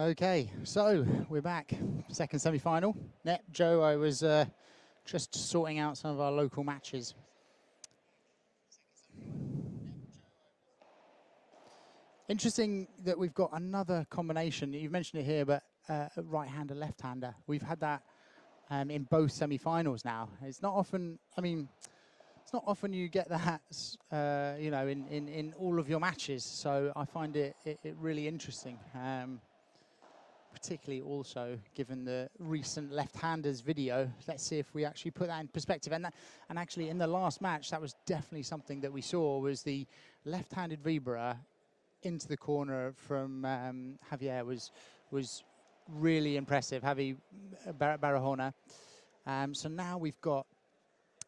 Okay, so we're back. Second semi-final. Joe, I was just sorting out some of our local matches. Interesting that we've got another combination. You've mentioned it here, but right-hander, left-hander. We've had that in both semi-finals now. It's not often. I mean, it's not often you get that, you know, in all of your matches. So I find it really interesting. Particularly also given the recent left-handers video. Let's see if we actually put that in perspective. And actually in the last match, that was definitely something that we saw, was the left-handed Vibra into the corner from Javier was really impressive. Javi Barahona. So now we've got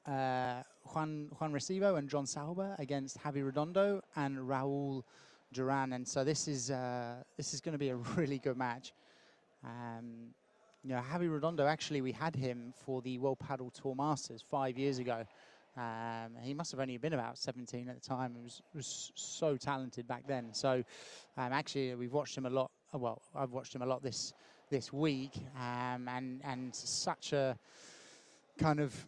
Juan Restivo and John Salba against Javi Redondo and Raul Duran. And so this is going to be a really good match. You know, Javi Redondo, actually, we had him for the World Padel Tour Masters 5 years ago. He must have only been about 17 at the time. He was so talented back then. So actually, we've watched him a lot. Well, I've watched him a lot this week, and such a kind of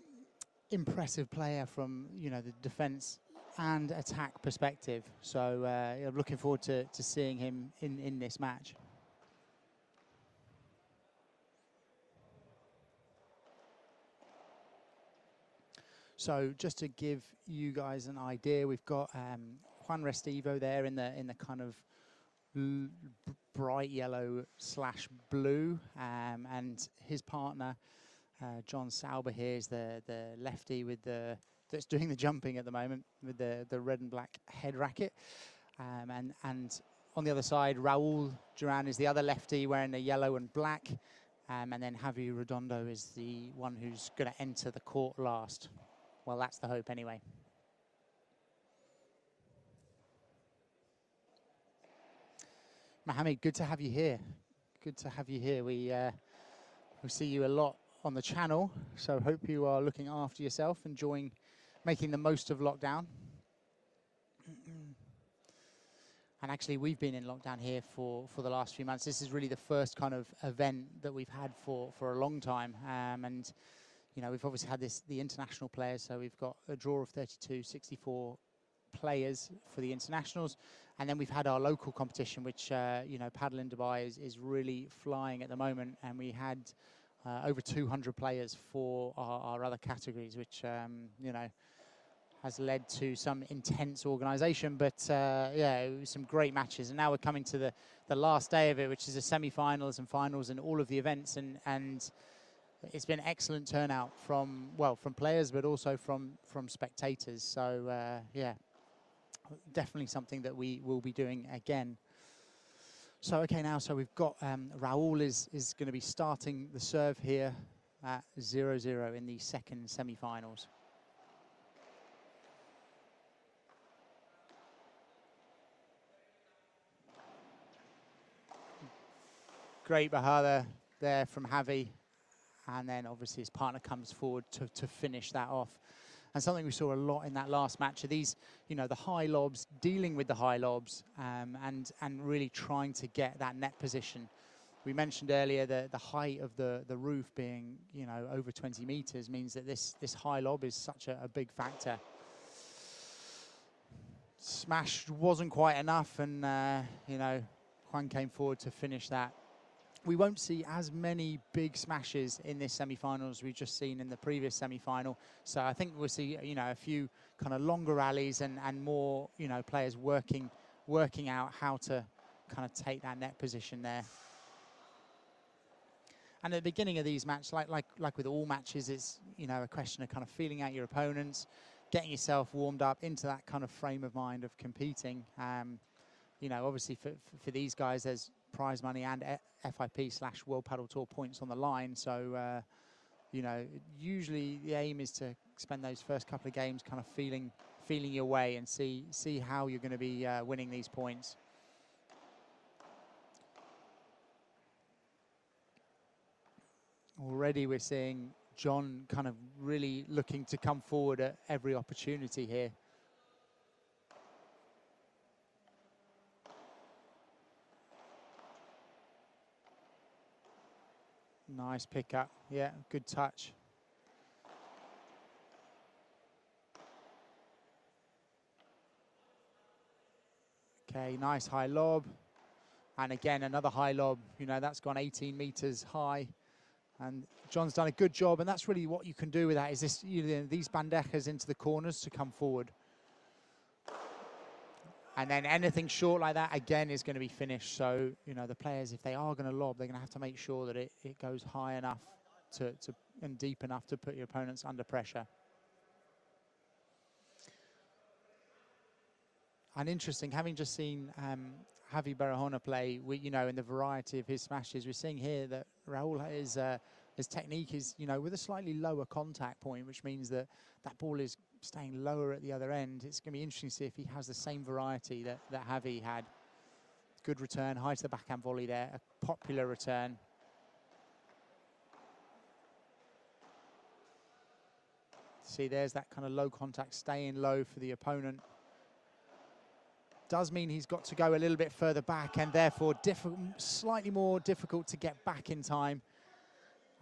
impressive player from, you know, the defense and attack perspective. So I'm looking forward to seeing him in this match. So just to give you guys an idea, we've got Juan Restivo there in the kind of bright yellow / blue, and his partner John Salba here is the lefty with that's doing the jumping at the moment with the red and black head racket, and on the other side Raul Duran is the other lefty wearing the yellow and black, and then Javi Redondo is the one who's going to enter the court last. Well, that's the hope anyway. Mohammed, good to have you here. Good to have you here. We see you a lot on the channel, so hope you are looking after yourself, enjoying, making the most of lockdown. And actually, we've been in lockdown here for the last few months. This is really the first kind of event that we've had for a long time, and you know, we've obviously had the international players, so we've got a draw of 32, 64 players for the internationals, and then we've had our local competition, which you know, Padel in Dubai is really flying at the moment, and we had over 200 players for our other categories, which you know, has led to some intense organisation, but yeah, it was some great matches, and now we're coming to the last day of it, which is the semi-finals and finals and all of the events, and it's been excellent turnout from players, but also from spectators. So yeah, definitely something that we will be doing again. So okay, now so we've got Raul is going to be starting the serve here at 0-0 in the second semi-finals. Great bahada there from Javi. And then obviously his partner comes forward to finish that off. And something we saw a lot in that last match are these, you know, the high lobs, dealing with the high lobs, and really trying to get that net position. We mentioned earlier that the height of the roof being, you know, over 20 meters means that this high lob is such a big factor. Smash wasn't quite enough, and you know, Juan came forward to finish that. We won't see as many big smashes in this semi-final as we've just seen in the previous semi-final. So I think we'll see, you know, a few kind of longer rallies and more, you know, players working out how to kind of take that net position there. And at the beginning of these matches, like with all matches, it's, you know, a question of kind of feeling out your opponents, getting yourself warmed up into that kind of frame of mind of competing. You know, obviously for these guys, there's prize money and FIP / World Padel Tour points on the line. So, you know, usually the aim is to spend those first couple of games kind of feeling your way and see how you're going to be winning these points. Already we're seeing John kind of really looking to come forward at every opportunity here. Nice pickup. Yeah, good touch. Okay, nice high lob. And again, another high lob. You know, that's gone 18 meters high. And John's done a good job. And that's really what you can do with that, is this, you know, these bandejas into the corners to come forward. And then anything short like that, again, is going to be finished. So, you know, the players, if they are going to lob, they're going to have to make sure that it goes high enough and deep enough to put your opponents under pressure. And interesting, having just seen Javi Barahona play, you know, in the variety of his smashes, we're seeing here that Raul his technique is, you know, with a slightly lower contact point, which means that that ball is staying lower at the other end. It's going to be interesting to see if he has the same variety that Javi had. Good return, high to the backhand volley there, a popular return. See, there's that kind of low contact, staying low for the opponent. Does mean he's got to go a little bit further back, and therefore slightly more difficult to get back in time.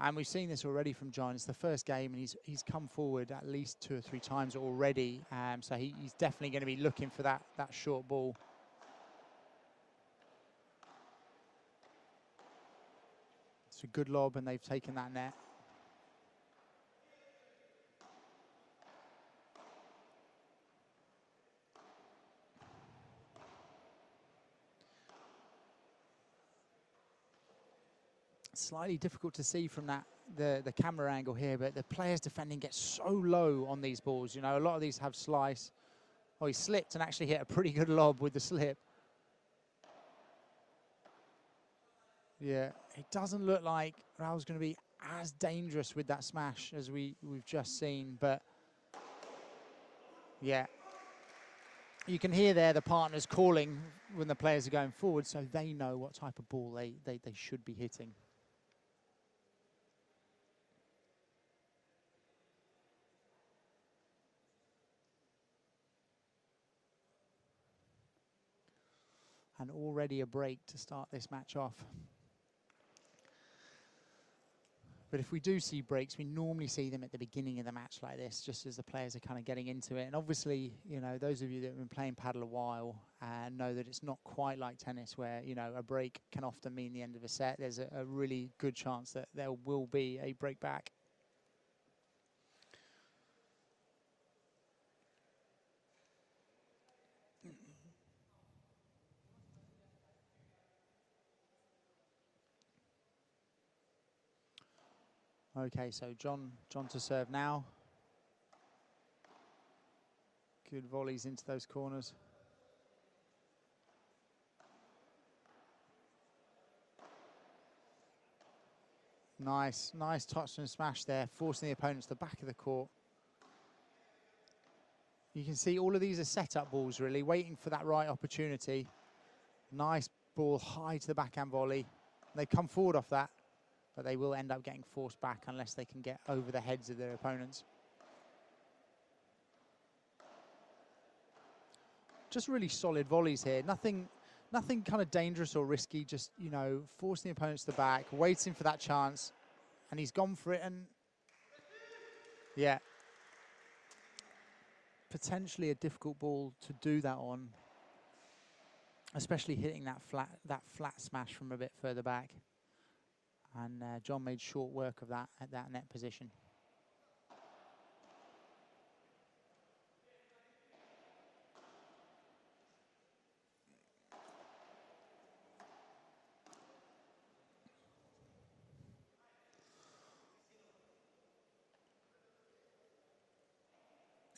And we've seen this already from John. It's the first game, and he's come forward at least 2 or 3 times already. So he's definitely going to be looking for that short ball. It's a good lob, and they've taken that net. Slightly difficult to see from the camera angle here, but the players defending get so low on these balls. You know, a lot of these have slice. Oh, he slipped and actually hit a pretty good lob with the slip. Yeah, it doesn't look like Raul's going to be as dangerous with that smash as we've just seen, but yeah. You can hear there the partners calling when the players are going forward, so they know what type of ball they should be hitting. And already a break to start this match off. But if we do see breaks, we normally see them at the beginning of the match like this, just as the players are kind of getting into it. And obviously, you know, those of you that have been playing paddle a while know that it's not quite like tennis where, you know, a break can often mean the end of a set. There's a really good chance that there will be a break back. Okay, so John to serve now. Good volleys into those corners. Nice touch and smash there, forcing the opponents to the back of the court. You can see all of these are set-up balls, really, waiting for that right opportunity. Nice ball high to the backhand volley. They've come forward off that, but they will end up getting forced back unless they can get over the heads of their opponents. Just really solid volleys here. Nothing kind of dangerous or risky, just, you know, forcing the opponents to the back, waiting for that chance, and he's gone for it, and yeah. Potentially a difficult ball to do that on, especially hitting that flat smash from a bit further back. And John made short work of that at that net position.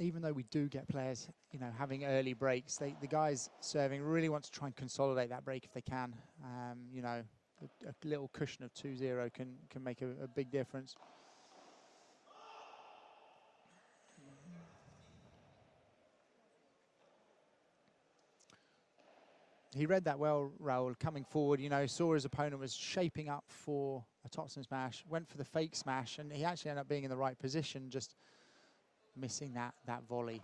Even though we do get players, you know, having early breaks, the guys serving really want to try and consolidate that break if they can. You know, a little cushion of 2-0 can make a big difference. He read that well, Raul, coming forward. You know, saw his opponent was shaping up for a topspin smash, went for the fake smash, and he actually ended up being in the right position, just missing that volley.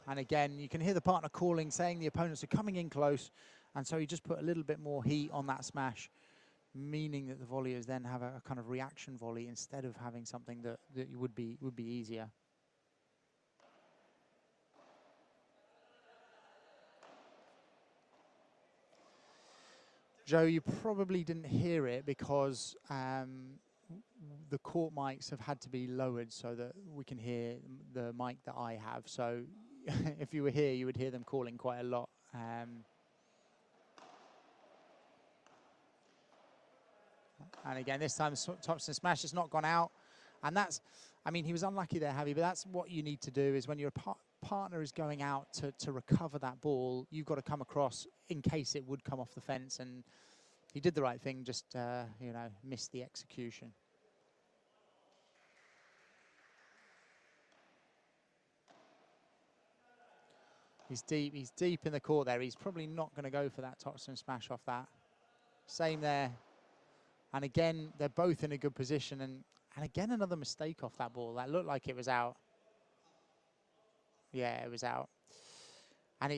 And again, you can hear the partner calling, saying the opponents are coming in close. And so you just put a little bit more heat on that smash, meaning that the volleyers then have a kind of reaction volley instead of having something that would be easier. Joe, you probably didn't hear it because the court mics have had to be lowered so that we can hear the mic that I have. So if you were here, you would hear them calling quite a lot. And again, this time Thompson smash has not gone out. And that's, I mean, he was unlucky there, Javi, but that's what you need to do is when your partner is going out to recover that ball, you've got to come across in case it would come off the fence. And he did the right thing, just, you know, missed the execution. He's deep in the court there. He's probably not going to go for that topspin smash off that. Same there. And again, they're both in a good position. And again, another mistake off that ball. That looked like it was out. Yeah, it was out. And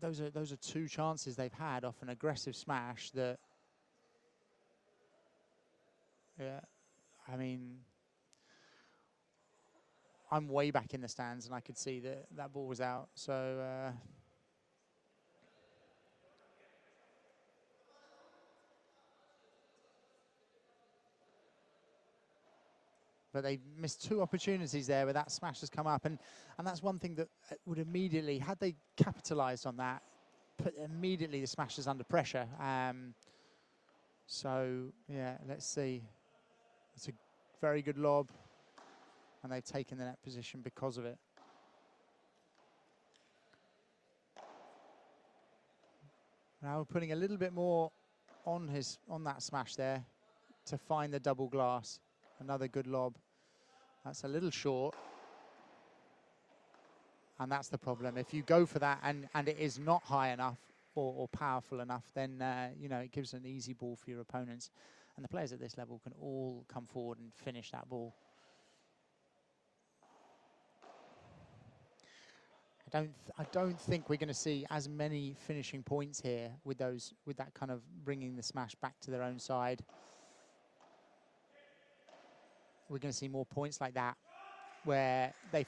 those are two chances they've had off an aggressive smash that, yeah, I mean, I'm way back in the stands and I could see that that ball was out. So, but they missed two opportunities there where that smash has come up. And that's one thing that would immediately, had they capitalised on that, put immediately the smash is under pressure. So, yeah, let's see. It's a very good lob. And they've taken the net position because of it. Now we're putting a little bit more on that smash there to find the double glass. Another good lob. That's a little short. And that's the problem. If you go for that and it is not high enough or powerful enough, then you know, it gives an easy ball for your opponents. And the players at this level can all come forward and finish that ball. I don't think we're going to see as many finishing points here with that kind of bringing the smash back to their own side. We're going to see more points like that, where they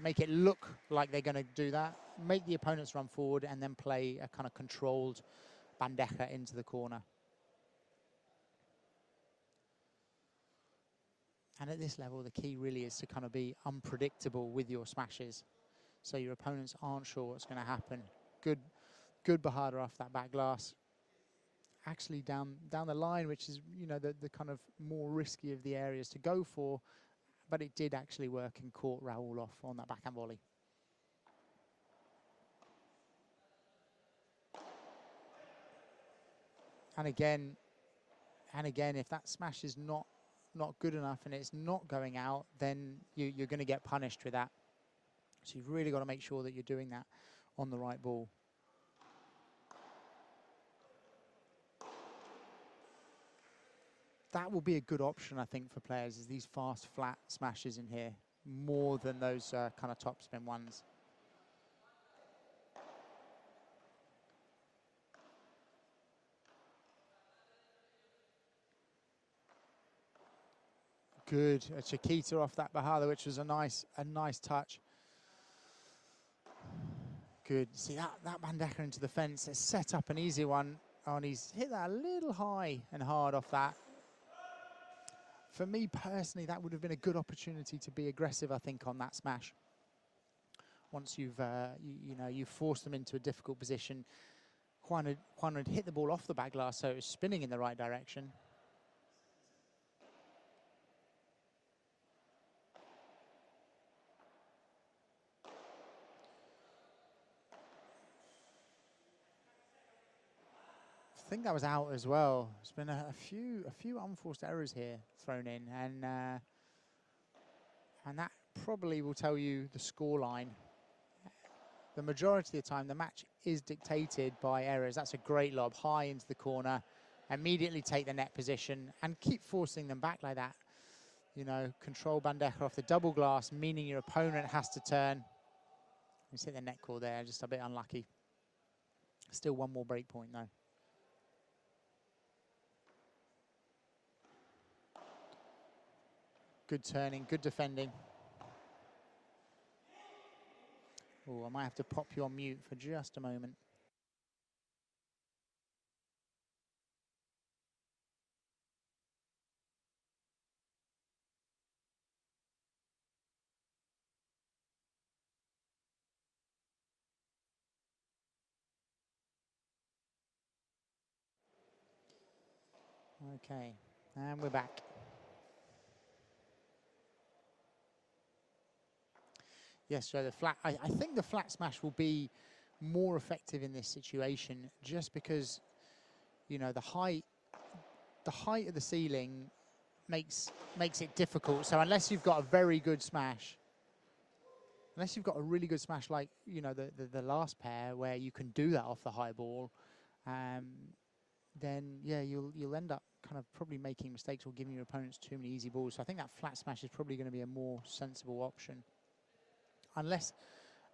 make it look like they're going to do that, make the opponents run forward, and then play a kind of controlled bandeja into the corner. And at this level, the key really is to kind of be unpredictable with your smashes, so your opponents aren't sure what's going to happen. Good Bahada off that back glass. Actually down the line, which is, you know, the kind of more risky of the areas to go for, but it did actually work and caught Raul off on that backhand volley. And again, if that smash is not good enough and it's not going out, then you're going to get punished with that. So you've really got to make sure that you're doing that on the right ball. That will be a good option, I think, for players, is these fast, flat smashes in here, more than those kind of topspin ones. Good, a Chiquita off that Bahada, which was a nice touch. Good. See that bandeja into the fence. It's set up an easy one. Oh, and he's hit that a little high and hard off that. For me personally, that would have been a good opportunity to be aggressive, I think, on that smash. Once you've you've forced them into a difficult position. Juan had hit the ball off the back glass, so it was spinning in the right direction. I think that was out as well. There's been a few unforced errors here thrown in, and that probably will tell you the score line. The majority of the time, the match is dictated by errors. That's a great lob, high into the corner. Immediately take the net position and keep forcing them back like that. You know, control bandeja off the double glass, meaning your opponent has to turn. He's hit the net core there, just a bit unlucky. Still one more break point though. Good turning, good defending. Oh, I might have to pop you on mute for just a moment. Okay, and we're back. Yes, so the flat, I think the flat smash will be more effective in this situation just because, you know, the height of the ceiling makes it difficult. So unless you've got a very good smash, unless you've got a really good smash like, you know, the last pair where you can do that off the high ball, then yeah, you'll end up kind of probably making mistakes or giving your opponents too many easy balls. So I think that flat smash is probably going to be a more sensible option. Unless,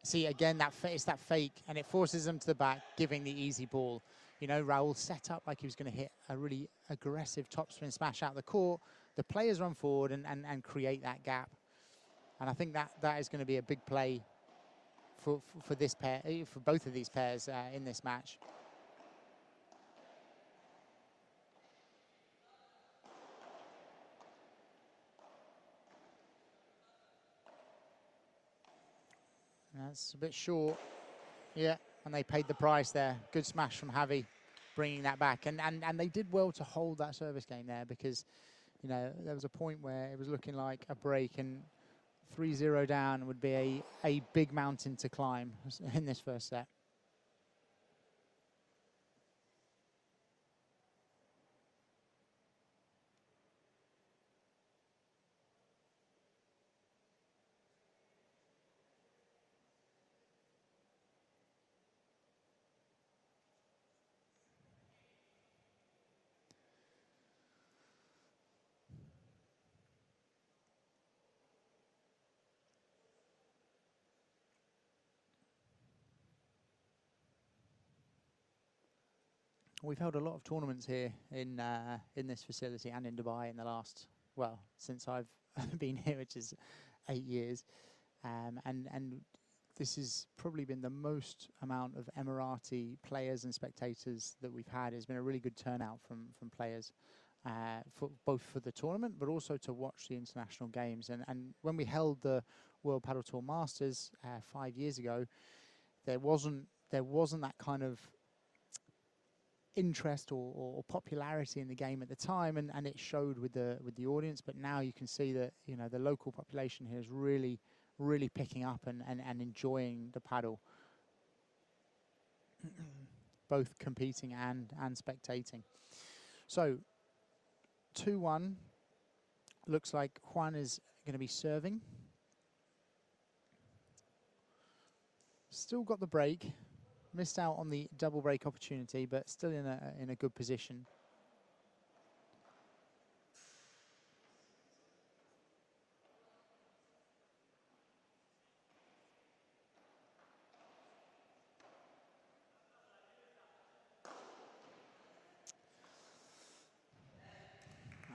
see again, it's that fake, and it forces them to the back, giving the easy ball. You know, Raul set up like he was going to hit a really aggressive topspin smash out the court. The players run forward and create that gap. And I think that is going to be a big play for this pair, for both of these pairs in this match. That's a bit short. Yeah, and they paid the price there. Good smash from Javi, bringing that back. And they did well to hold that service game there because, you know, there was a point where it was looking like a break, and 3-0 down would be a big mountain to climb in this first set. We've held a lot of tournaments here in this facility and in Dubai in the last, well, since I've been here, which is 8 years, and this has probably been the most amount of Emirati players and spectators that we've had. It's been a really good turnout from players, for both for the tournament, but also to watch the international games. And when we held the World Padel Tour Masters 5 years ago, there wasn't that kind of interest or popularity in the game at the time, and it showed with the audience. But now you can see that, you know, the local population here is really picking up and enjoying the paddle, both competing and spectating. So 2-1, looks like Juan is going to be serving. Still got the break. Missed out on the double break opportunity, but still in a good position.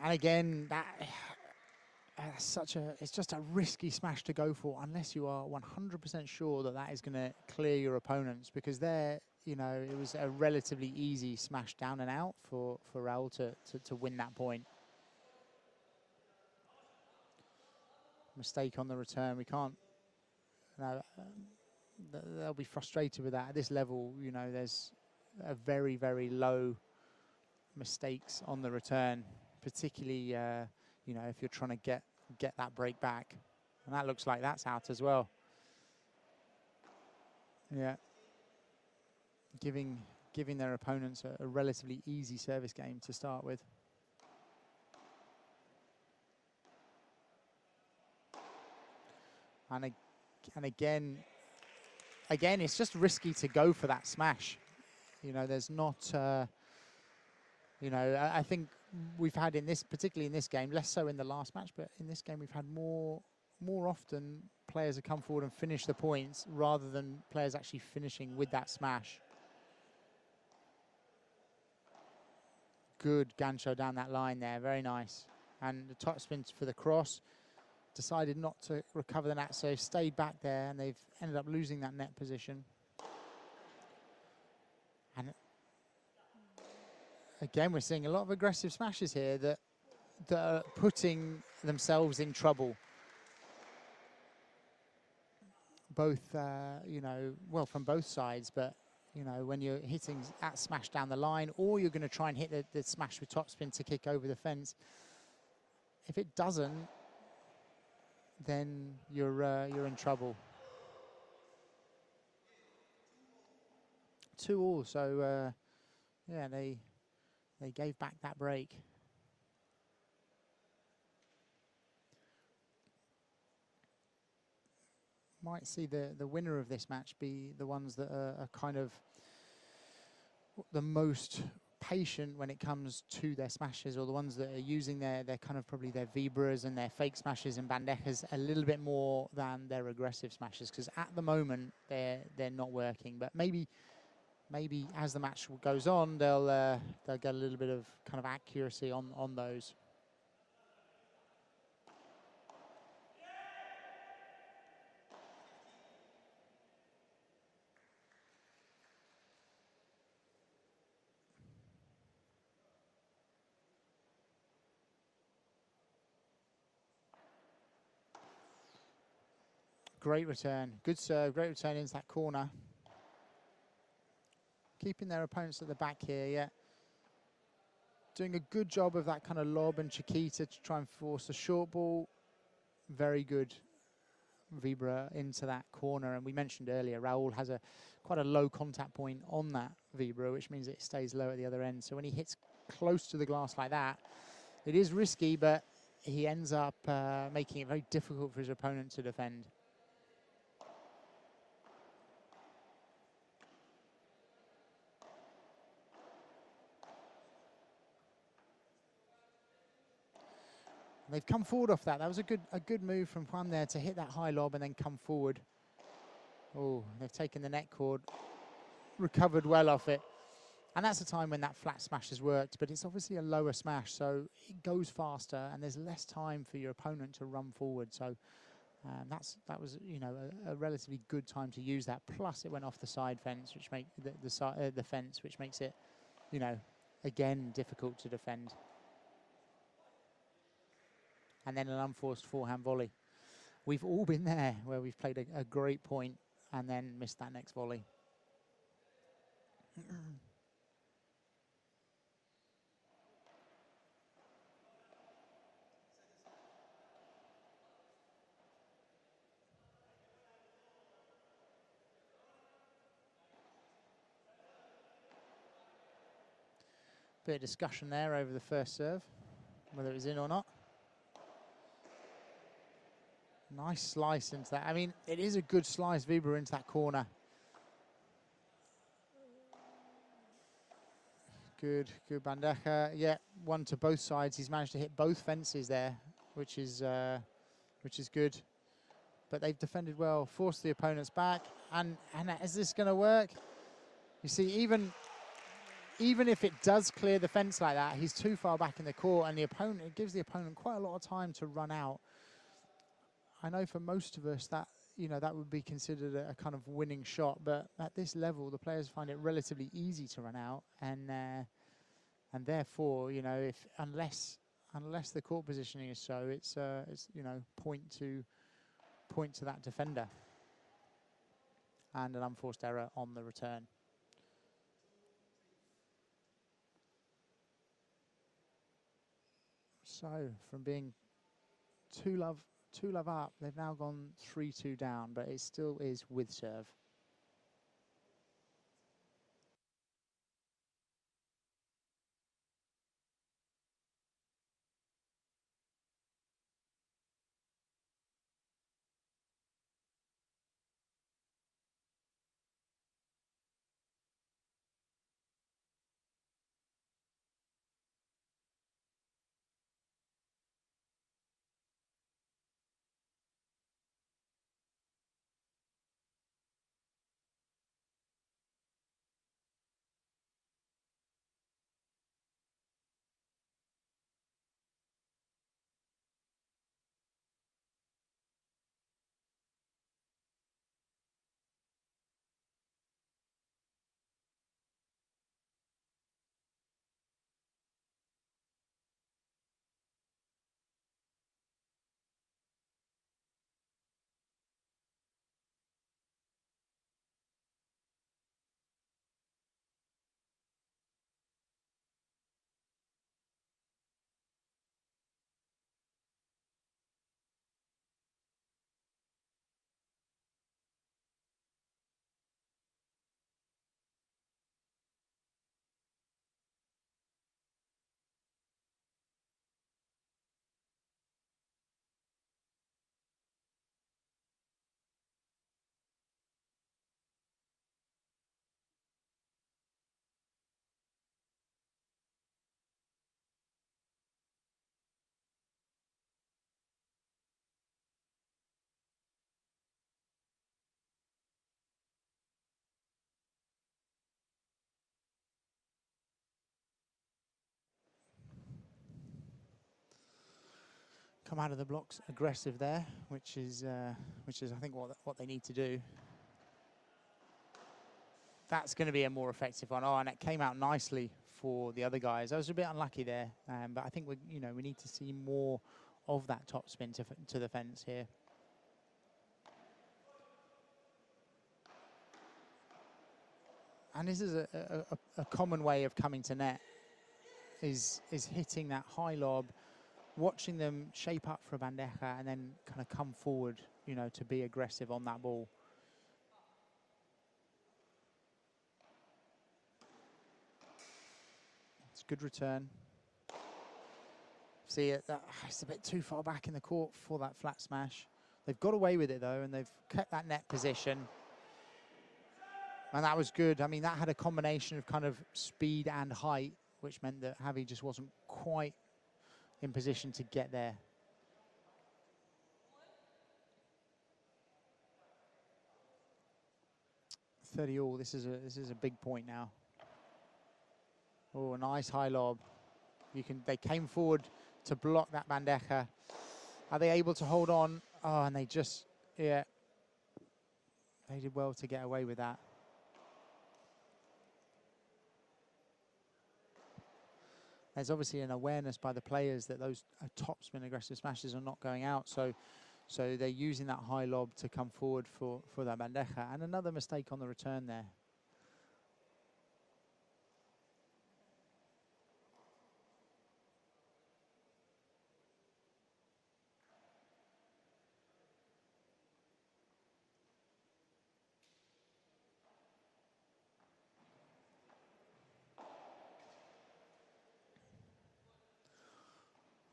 And again, it's just a risky smash to go for unless you are 100% sure that is going to clear your opponents, because there, you know, it was a relatively easy smash down and out for Raul to win that point. Mistake on the return. We can't, you know, they'll be frustrated with that. At this level, you know, there's a very low mistakes on the return, particularly, you know, if you're trying to get that break back. And that looks like that's out as well. Yeah. Giving their opponents a relatively easy service game to start with. And again, it's just risky to go for that smash. You know, there's not, you know, I think we've had particularly in this game, less so in the last match, but in this game we've had more more often players have come forward and finished the points rather than players actually finishing with that smash. Good gancho down that line there, very nice. And the top spin for the cross. Decided not to recover the net, so stayed back there, and they've ended up losing that net position. And again, we're seeing a lot of aggressive smashes here that are putting themselves in trouble. Both, you know, well, from both sides, but, you know, when you're hitting at smash down the line, or you're going to try and hit the smash with topspin to kick over the fence. If it doesn't, then you're in trouble. 2-2, so yeah, they gave back that break. Might see the winner of this match be the ones that are kind of the most patient when it comes to their smashes, or the ones that are using their kind of probably their vibras and their fake smashes and bandejas a little bit more than their aggressive smashes, because at the moment they're not working. But maybe as the match goes on, they'll get a little bit of kind of accuracy on those. Great return, good serve, great return into that corner. Keeping their opponents at the back here, yeah. Doing a good job of that kind of lob and Chiquita to try and force a short ball. Very good vibra into that corner. And we mentioned earlier, Raul has quite a low contact point on that vibra, which means it stays low at the other end. So when he hits close to the glass like that, it is risky, but he ends up making it very difficult for his opponent to defend. They've come forward off that. That was a good move from Juan there to hit that high lob and then come forward. Oh, they've taken the net cord, recovered well off it. And that's the time when that flat smash has worked, but it's obviously a lower smash, so it goes faster and there's less time for your opponent to run forward. So that was, you know, a relatively good time to use that. Plus it went off the side fence, which makes the fence, which makes it, you know, again, difficult to defend. And then an unforced forehand volley. We've all been there where we've played a great point and then missed that next volley. Bit of discussion there over the first serve, whether it was in or not. Nice slice into that. I mean, it is a good slice, vibra into that corner. Good bandeja. Yeah, one to both sides. He's managed to hit both fences there, which is good. But they've defended well, forced the opponents back. And is this going to work? You see, even if it does clear the fence like that, he's too far back in the court, and it gives the opponent quite a lot of time to run out. I know for most of us that, you know, that would be considered a kind of winning shot, but at this level, the players find it relatively easy to run out, and therefore, you know, unless the court positioning is so, it's you know, point to that defender, and an unforced error on the return. So from being 2-love up, they've now gone 3-2 down, but it still is with serve. come out of the blocks aggressive there, which is I think what they need to do. That's going to be a more effective one. Oh, and it came out nicely for the other guys. I was a bit unlucky there, but I think we need to see more of that topspin to the fence here. And this is a common way of coming to net, is hitting that high lob, watching them shape up for a bandeja, and then kind of come forward, to be aggressive on that ball. It's a good return. See it, it's a bit too far back in the court for that flat smash. They've got away with it though, and they've kept that net position. And that was good. I mean, that had a combination of kind of speed and height, which meant that Javi just wasn't quite in position to get there. .30 all. This is a big point now. Oh, a nice high lob. They came forward to block that bandeja. Are they able to hold on? Oh, and they just, yeah. They did well to get away with that. There's obviously an awareness by the players that those topspin aggressive smashes are not going out. So they're using that high lob to come forward for that bandeja. And another mistake on the return there.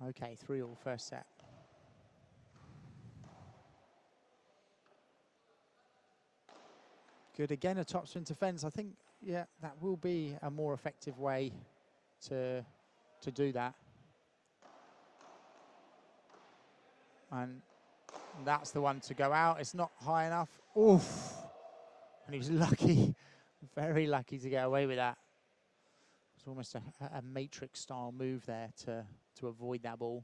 Okay, 3-all first set. Good, again, a topspin to fence. I think, yeah, that will be a more effective way to do that. And that's the one to go out. It's not high enough. Oof. And he was lucky, very lucky to get away with that. It's almost a Matrix-style move there to avoid that ball.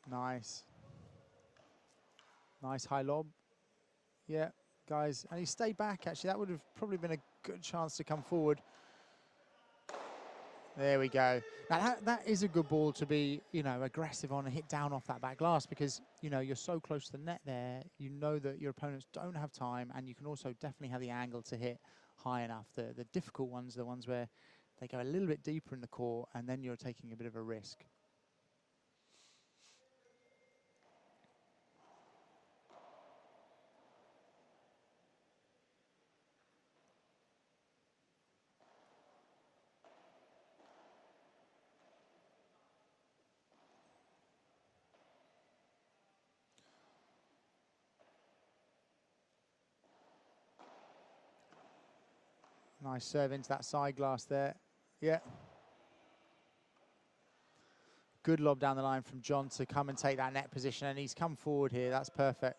Nice. Nice high lob. Yeah, guys. And he stayed back, actually. That would have probably been a good chance to come forward. There we go. Now that is a good ball to be, aggressive on and hit down off that back glass, because, you're so close to the net there. You know that your opponents don't have time, and you can also definitely have the angle to hit high enough. The difficult ones are the ones where they go a little bit deeper in the court, and then you're taking a bit of a risk. Nice serve into that side glass there. Yeah. Good lob down the line from John to come and take that net position, and he's come forward here. That's perfect.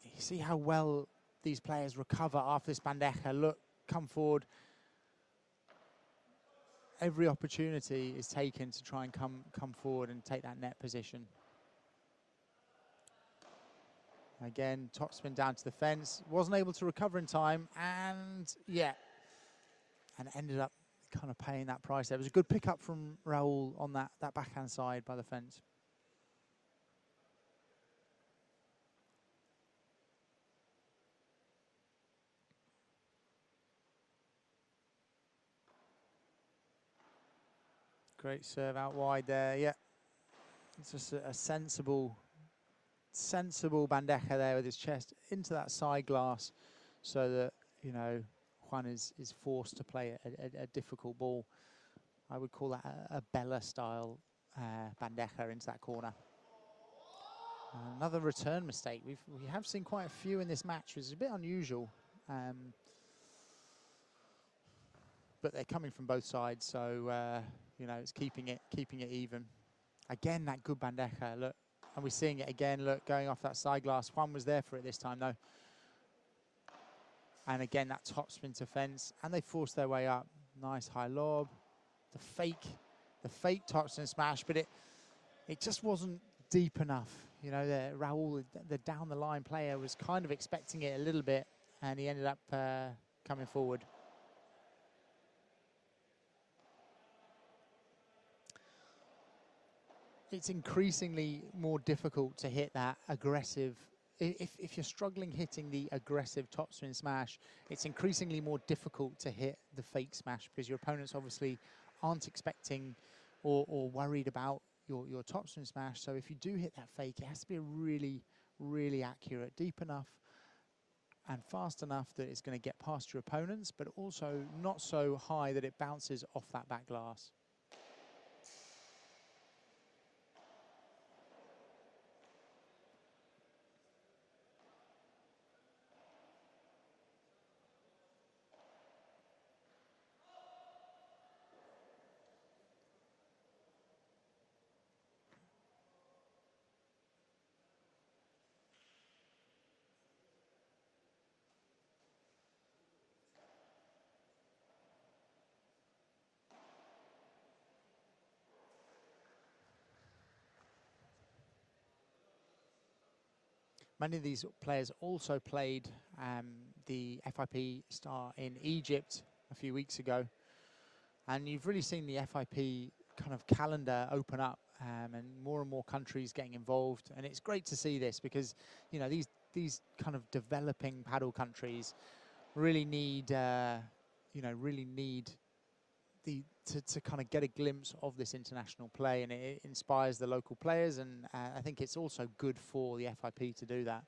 You see how well these players recover after this bandeja. Look, come forward. Every opportunity is taken to try and come forward and take that net position. Again, topspin down to the fence. Wasn't able to recover in time, and yeah. And ended up kind of paying that price. There was a good pickup from Raul on that backhand side by the fence. Great serve out wide there, yeah. It's just a sensible bandeja there with his chest into that side glass, so that, Juan is forced to play a difficult ball. I would call that a Bella-style bandeja into that corner. Another return mistake. We have seen quite a few in this match, which is a bit unusual. But they're coming from both sides, so it's keeping it even. Again, that good bandeja. Look, And we're seeing it again, look, going off that side glass. Juan was there for it this time, though. And again, that topspin to fence. And they forced their way up. Nice high lob. The fake topspin smash, but it just wasn't deep enough. You know, Raul, the down the line player, was kind of expecting it a little bit, and he ended up coming forward. It's increasingly more difficult to hit that aggressive. If you're struggling hitting the aggressive topspin smash, it's increasingly more difficult to hit the fake smash, because your opponents obviously aren't expecting or worried about your topspin smash. So if you do hit that fake, it has to be really, really accurate, deep enough and fast enough that it's going to get past your opponents, but also not so high that it bounces off that back glass. Many of these players also played the FIP Star in Egypt a few weeks ago. And you've really seen the FIP kind of calendar open up, and more countries getting involved. And it's great to see this, because, you know, these kind of developing paddle countries really need, really need to kind of get a glimpse of this international play, and it inspires the local players, and I think it's also good for the FIP to do that.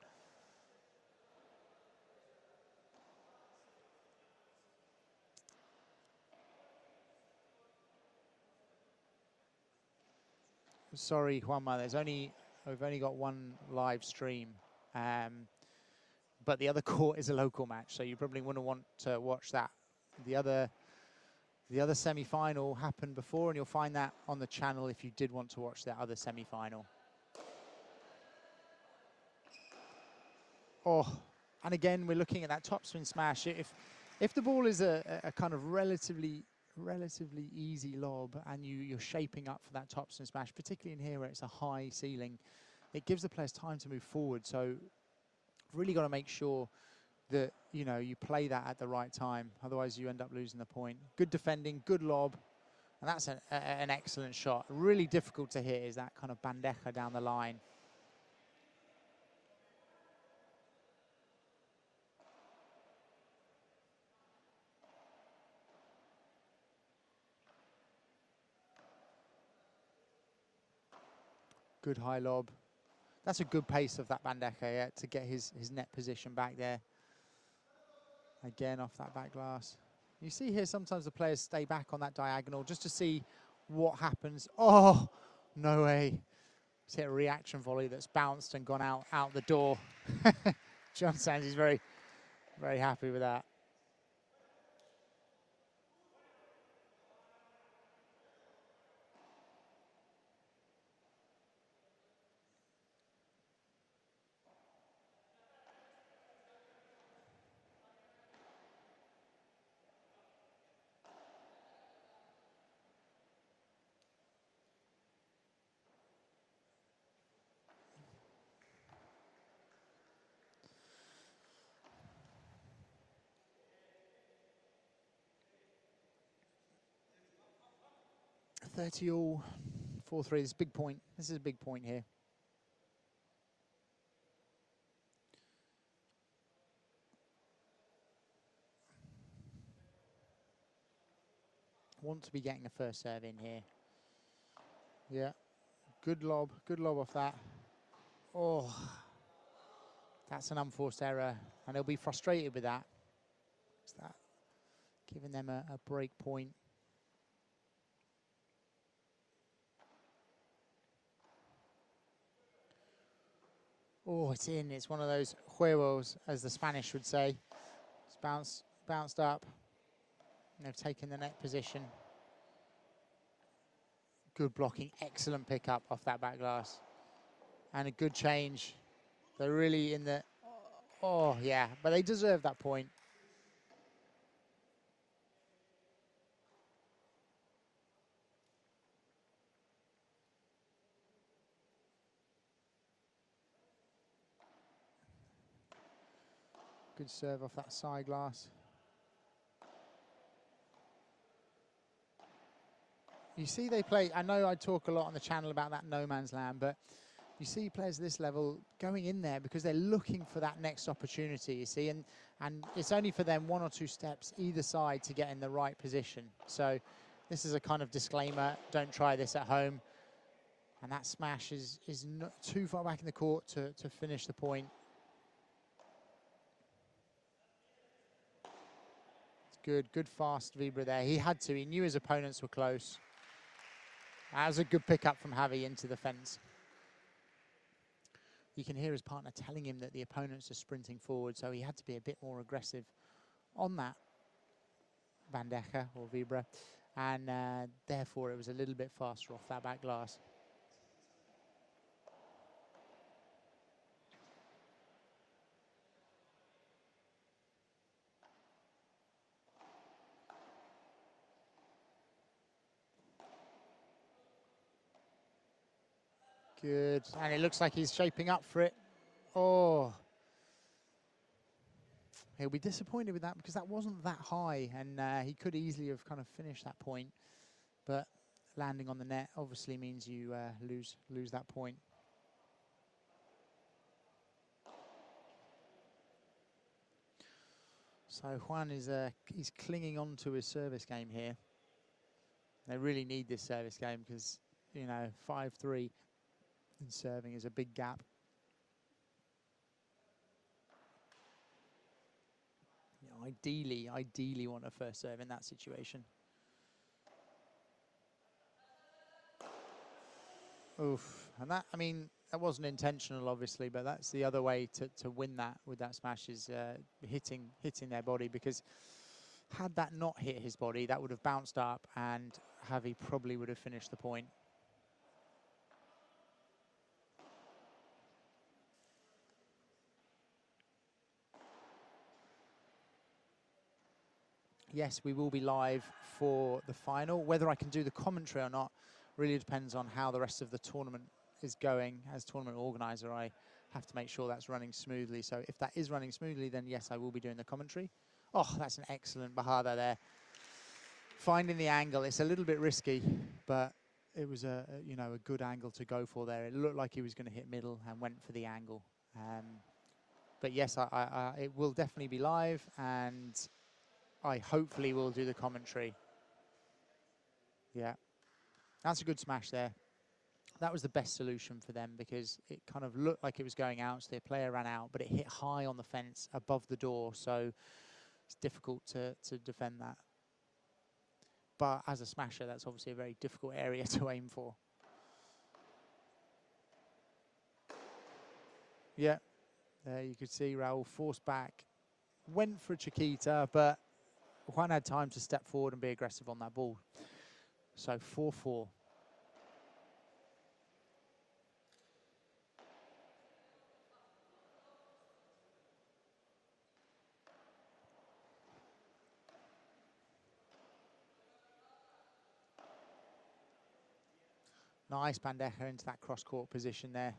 Sorry, Juanma, we've only got one live stream, but the other court is a local match, so you probably wouldn't want to watch that. The other semi-final happened before, and you'll find that on the channel if you did want to watch that other semi-final. Oh, and again, we're looking at that topspin smash. If the ball is a kind of relatively easy lob, and you're shaping up for that topspin smash, particularly in here where it's a high ceiling, it gives the players time to move forward. So really got to make sure that, you know, you play that at the right time. Otherwise, you end up losing the point. Good defending, good lob, and that's an excellent shot. Really difficult to hit is that kind of bandeja down the line. Good high lob. That's a good pace of that bandeja, yeah, to get his net position back there. Again, off that back glass. You see here sometimes the players stay back on that diagonal just to see what happens. Oh, no way. It's hit a reaction volley that's bounced and gone out the door. John Sands is very, very happy with that. $30 all, 4-3. This is a big point. This is a big point here. Want to be getting a first serve in here. Yeah, good lob off that. Oh, that's an unforced error, and they'll be frustrated with that. Is that giving them a break point? Oh, it's in. It's one of those huevos, as the Spanish would say. It's bounced up. And they've taken the net position. Good blocking, excellent pickup off that back glass. And a good change. They're really in the... Oh, yeah, but they deserve that point. Good serve off that side glass. You see they play... I know I talk a lot on the channel about that no man's land, but you see players at this level going in there because they're looking for that next opportunity, you see, and it's only for them 1 or 2 steps either side to get in the right position. So this is a kind of disclaimer, don't try this at home. And that smash is not too far back in the court to finish the point. It's good fast Vibra there. He had to, he knew his opponents were close. That was a good pickup from Javi into the fence. You can hear his partner telling him that the opponents are sprinting forward, so he had to be a bit more aggressive on that bandeja or Vibra, and therefore it was a little bit faster off that back glass. Good, and it looks like he's shaping up for it. Oh. He'll be disappointed with that because that wasn't that high, and he could easily have kind of finished that point. But landing on the net obviously means you lose that point. So Juan is he's clinging on to his service game here. They really need this service game because, you know, 5-3 in serving is a big gap. You know, ideally want a first serve in that situation. Oof, and that, I mean, that wasn't intentional, obviously, but that's the other way to win that with that smash is hitting their body, because had that not hit his body, that would have bounced up and Javi probably would have finished the point. Yes, we will be live for the final. Whether I can do the commentary or not really depends on how the rest of the tournament is going. As tournament organizer, I have to make sure that's running smoothly. So if that is running smoothly, then yes, I will be doing the commentary. Oh, that's an excellent bajada there. Finding the angle, it's a little bit risky, but it was a you know, a good angle to go for there. It looked like he was going to hit middle and went for the angle. But yes, it will definitely be live, and I hopefully will do the commentary. Yeah, that's a good smash there. That was the best solution for them because it kind of looked like it was going out, so their player ran out, but it hit high on the fence above the door, so it's difficult to defend that. But as a smasher, that's obviously a very difficult area to aim for. Yeah, there you could see Raul forced back, went for a Chiquita, but Juan had time to step forward and be aggressive on that ball. So 4-4. Nice bandeja into that cross-court position there.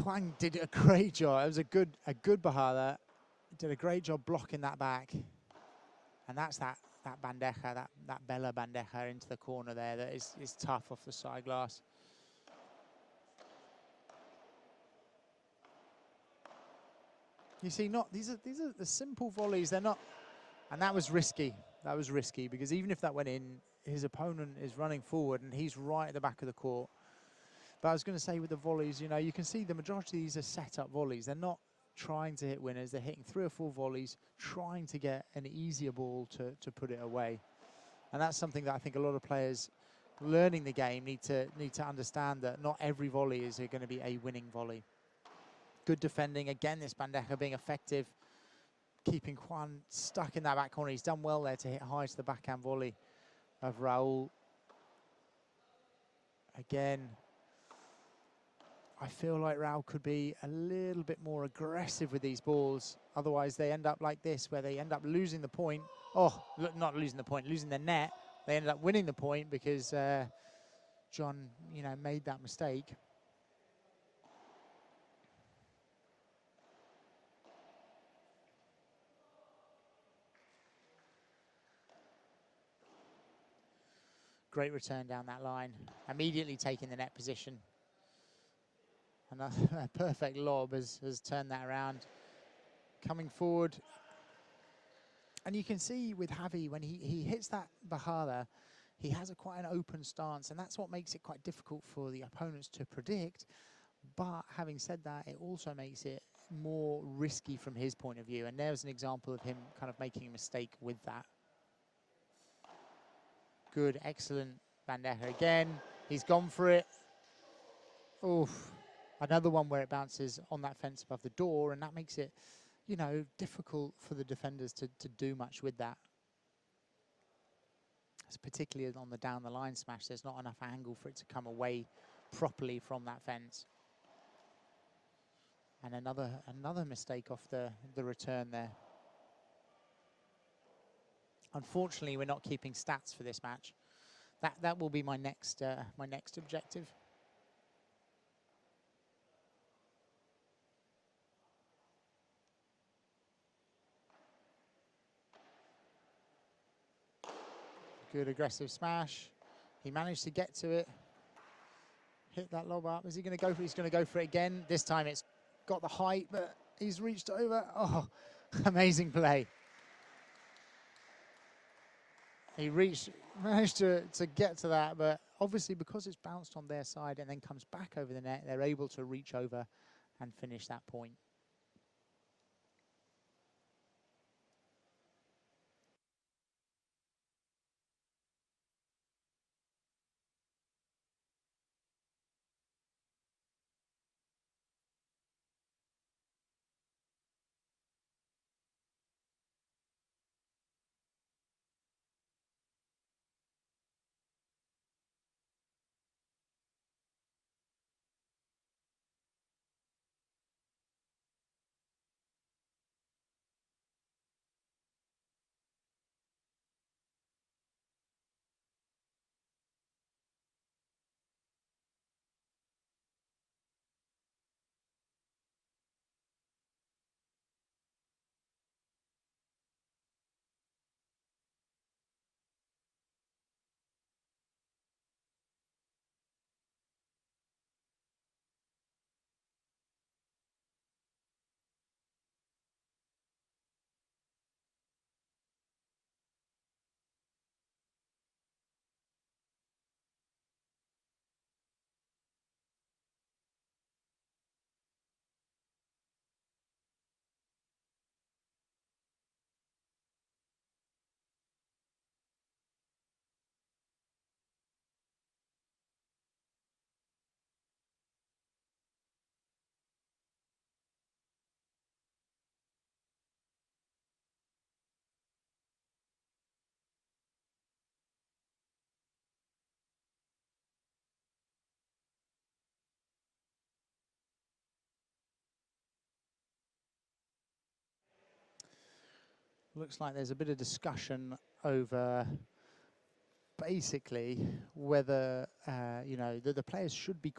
Juan did a great job. It was a good bajada. Did a great job blocking that back. And that's that bandeja, that Bella bandeja into the corner there that is tough off the side glass. You see, these are the simple volleys. They're not, and that was risky. That was risky because even if that went in, his opponent is running forward and he's right at the back of the court. But I was going to say with the volleys, you know, you can see the majority of these are set-up volleys. They're not trying to hit winners. They're hitting 3 or 4 volleys, trying to get an easier ball to put it away. And that's something that I think a lot of players learning the game need to understand, that not every volley is going to be a winning volley. Good defending. Again, this bandeja being effective, keeping Juan stuck in that back corner. He's done well there to hit high to the backhand volley of Raul. Again, I feel like Rao could be a little bit more aggressive with these balls. Otherwise, they end up like this, where they end up losing the point. Oh, not losing the point, losing the net. They ended up winning the point because John, you know, made that mistake. Great return down that line. Immediately taking the net position. Another perfect lob has turned that around. Coming forward. And you can see with Javi, when he hits that bajada, he has quite an open stance, and that's what makes it quite difficult for the opponents to predict. But having said that, it also makes it more risky from his point of view. And there's an example of him kind of making a mistake with that. Good, excellent bandeja again. He's gone for it. Oof. Another one where it bounces on that fence above the door, and that makes it, you know, difficult for the defenders to do much with that. It's particularly on the down the line smash, there's not enough angle for it to come away properly from that fence. And another mistake off the return there. Unfortunately, we're not keeping stats for this match. That will be my next objective. Good aggressive smash. He managed to get to it. Hit that lob up. Is he going to go for it? He's going to go for it again. This time it's got the height, but he's reached over. Oh, amazing play. He managed to get to that, but obviously because it's bounced on their side and then comes back over the net, they're able to reach over and finish that point. Looks like there's a bit of discussion over basically whether you know the players should be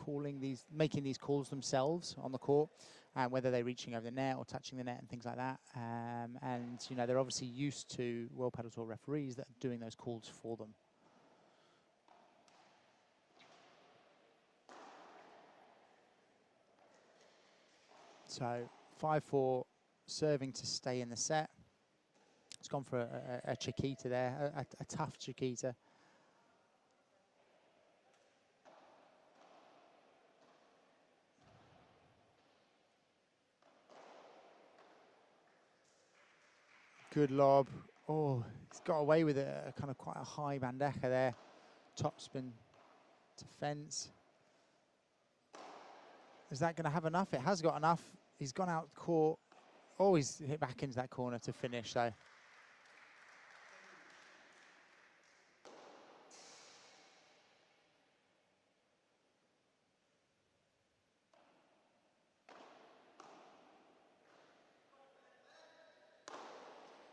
making these calls themselves on the court, and whether they're reaching over the net or touching the net and things like that. And you know, they're obviously used to World Padel Tour referees that are doing those calls for them. So 5-4, serving to stay in the set. It's gone for a Chiquita there, a tough Chiquita. Good lob. Oh, he's got away with a kind of quite a high bandeja there. Topspin to fence. Is that going to have enough? It has got enough. He's gone out court. Oh, he's hit back into that corner to finish, though.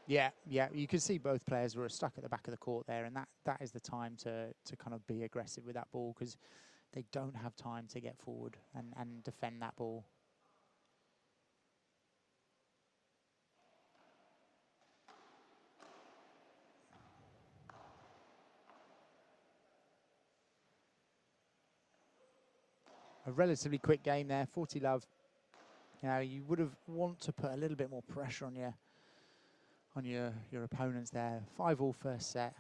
Yeah, yeah. You can see both players were stuck at the back of the court there, and that is the time to kind of be aggressive with that ball, because they don't have time to get forward and defend that ball. A relatively quick game there, 40 love. You know, you would have want to put a little bit more pressure on your opponents there. 5-all first set.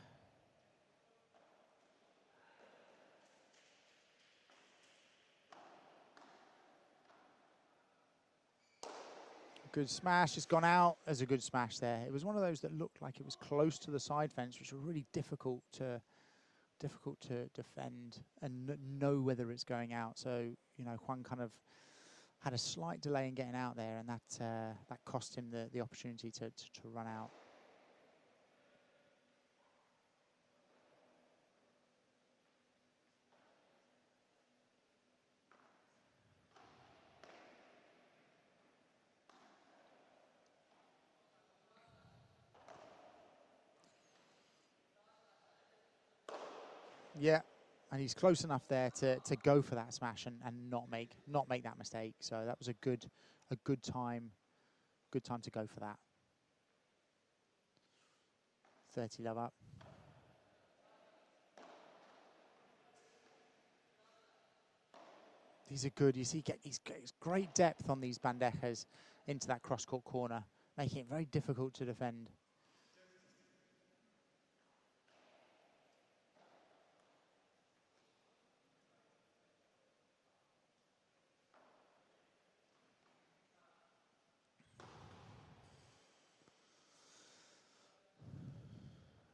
Good smash, it's gone out. There's a good smash there. It was one of those that looked like it was close to the side fence, which were really difficult to defend and know whether it's going out. So, you know, Juan kind of had a slight delay in getting out there, and that cost him the opportunity to run out. Yeah, and he's close enough there to go for that smash and not make that mistake. So that was a good time to go for that. 30 love up. These are good. You see, he's great depth on these bandejas into that cross-court corner, making it very difficult to defend.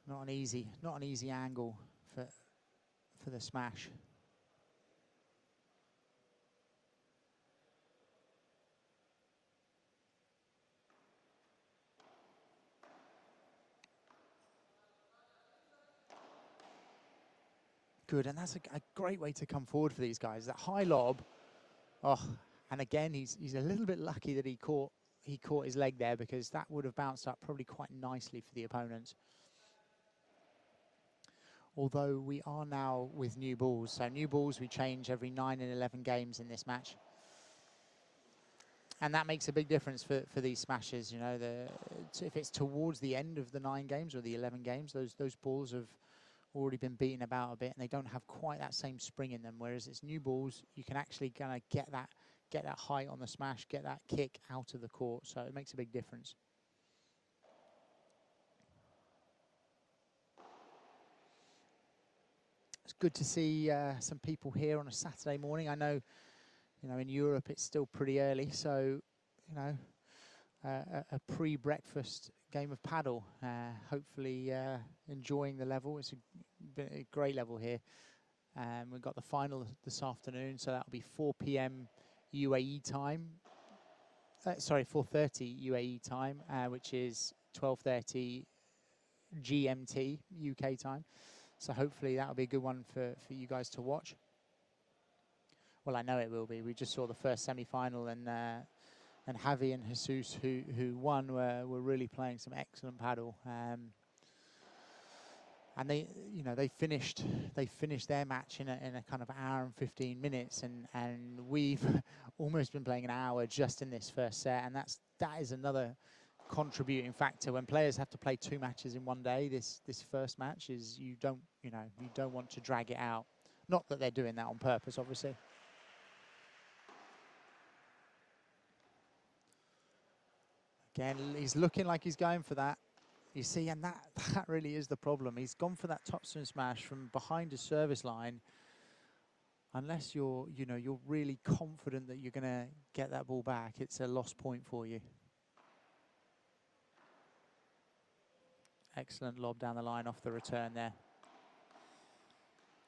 Not an easy angle for the smash. Good, and that's a great way to come forward for these guys. That high lob, oh, and again he's a little bit lucky that he caught his leg there, because that would have bounced up probably quite nicely for the opponents. Although we are now with new balls, so new balls we change every 9 and 11 games in this match. And that makes a big difference for these smashes. You know, if it's towards the end of the 9 games or the 11 games, those balls have already been beaten about a bit, and they don't have quite that same spring in them. Whereas it's new balls, you can actually kind of get that height on the smash, get that kick out of the court. So it makes a big difference. It's good to see some people here on a Saturday morning. I know, you know, in Europe it's still pretty early, so you know, a pre-breakfast game of paddle. Hopefully enjoying the level. It's been a great level here. We've got the final this afternoon, so that'll be 4 p.m. UAE time. Sorry, 4:30 UAE time, which is 12:30 GMT UK time. So hopefully that'll be a good one for you guys to watch. Well, I know it will be. We just saw the first semi-final, and Javi and Jesus, who won, were really playing some excellent paddle. And they, you know, they finished their match in a kind of hour and 15 minutes, and we've almost been playing an hour just in this first set, and that is another contributing factor. When players have to play 2 matches in one day, this first match is, you don't want to drag it out. Not that they're doing that on purpose, obviously. Again, he's looking like he's going for that. You see, and that really is the problem. He's gone for that topspin smash from behind his service line. Unless you're really confident that you're going to get that ball back, it's a lost point for you. Excellent lob down the line off the return there.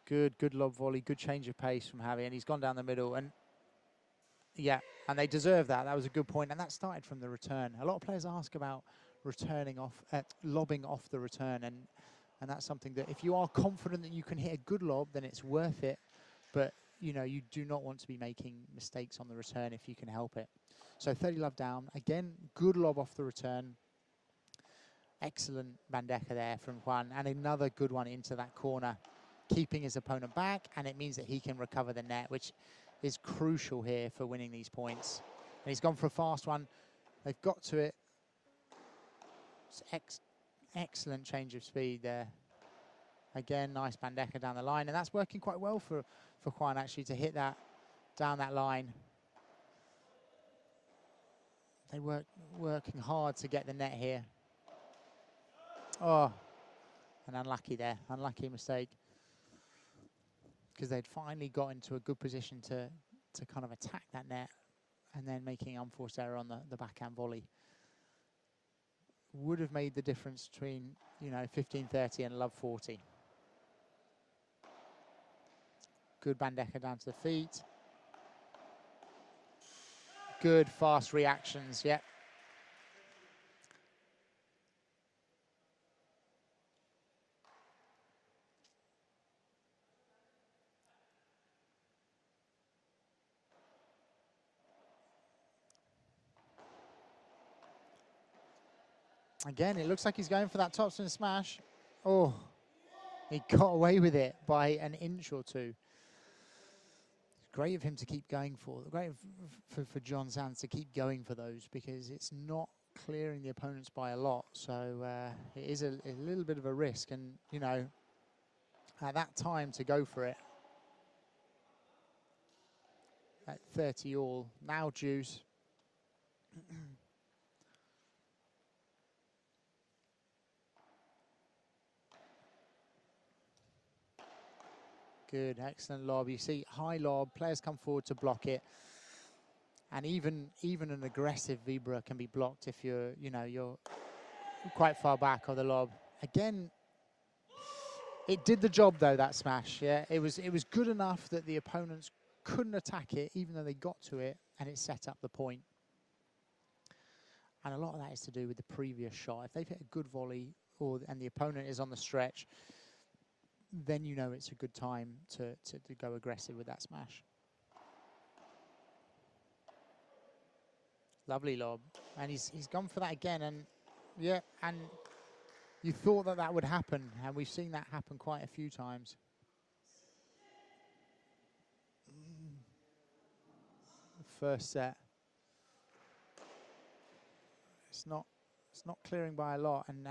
Good lob volley, good change of pace from Javi, and he's gone down the middle, and yeah, and they deserve that. That was a good point, and that started from the return. A lot of players ask about returning off, lobbing off the return, and that's something that if you are confident that you can hit a good lob, then it's worth it. But you know, you do not want to be making mistakes on the return if you can help it. So 30 love down again. Good lob off the return. Excellent bandeja there from Juan, and another good one into that corner, keeping his opponent back, and it means that he can recover the net, which is crucial here for winning these points. And he's gone for a fast one. They've got to it. It's excellent change of speed there. Again, nice bandeja down the line, and that's working quite well for Juan actually to hit that down that line. They working hard to get the net here. Oh, and unlucky there, unlucky mistake. Because they'd finally got into a good position to kind of attack that net, and then making unforced error on the backhand volley. Would have made the difference between, you know, 15-30 and love 40. Good bandeja down to the feet. Good fast reactions, yep. Again, it looks like he's going for that topspin smash. Oh, he got away with it by an inch or two. Great of him to keep going for. Great for John Sands to keep going for those, because it's not clearing the opponents by a lot. So it is a little bit of a risk, and you know, at that time to go for it. At 30 all, now juice. Good, excellent lob. You see high lob, players come forward to block it. And even an aggressive vibra can be blocked if you're quite far back on the lob. Again, it did the job though, that smash. Yeah, it was good enough that the opponents couldn't attack it, even though they got to it, and it set up the point. And a lot of that is to do with the previous shot. If they've hit a good volley, and the opponent is on the stretch, then you know it's a good time to go aggressive with that smash. Lovely lob, and he's gone for that again, and yeah, and you thought that would happen, and we've seen that happen quite a few times. First set, it's not clearing by a lot, and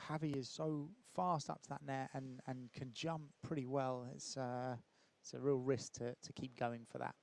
Javi is so fast up to that net and can jump pretty well. It's a real risk to keep going for that.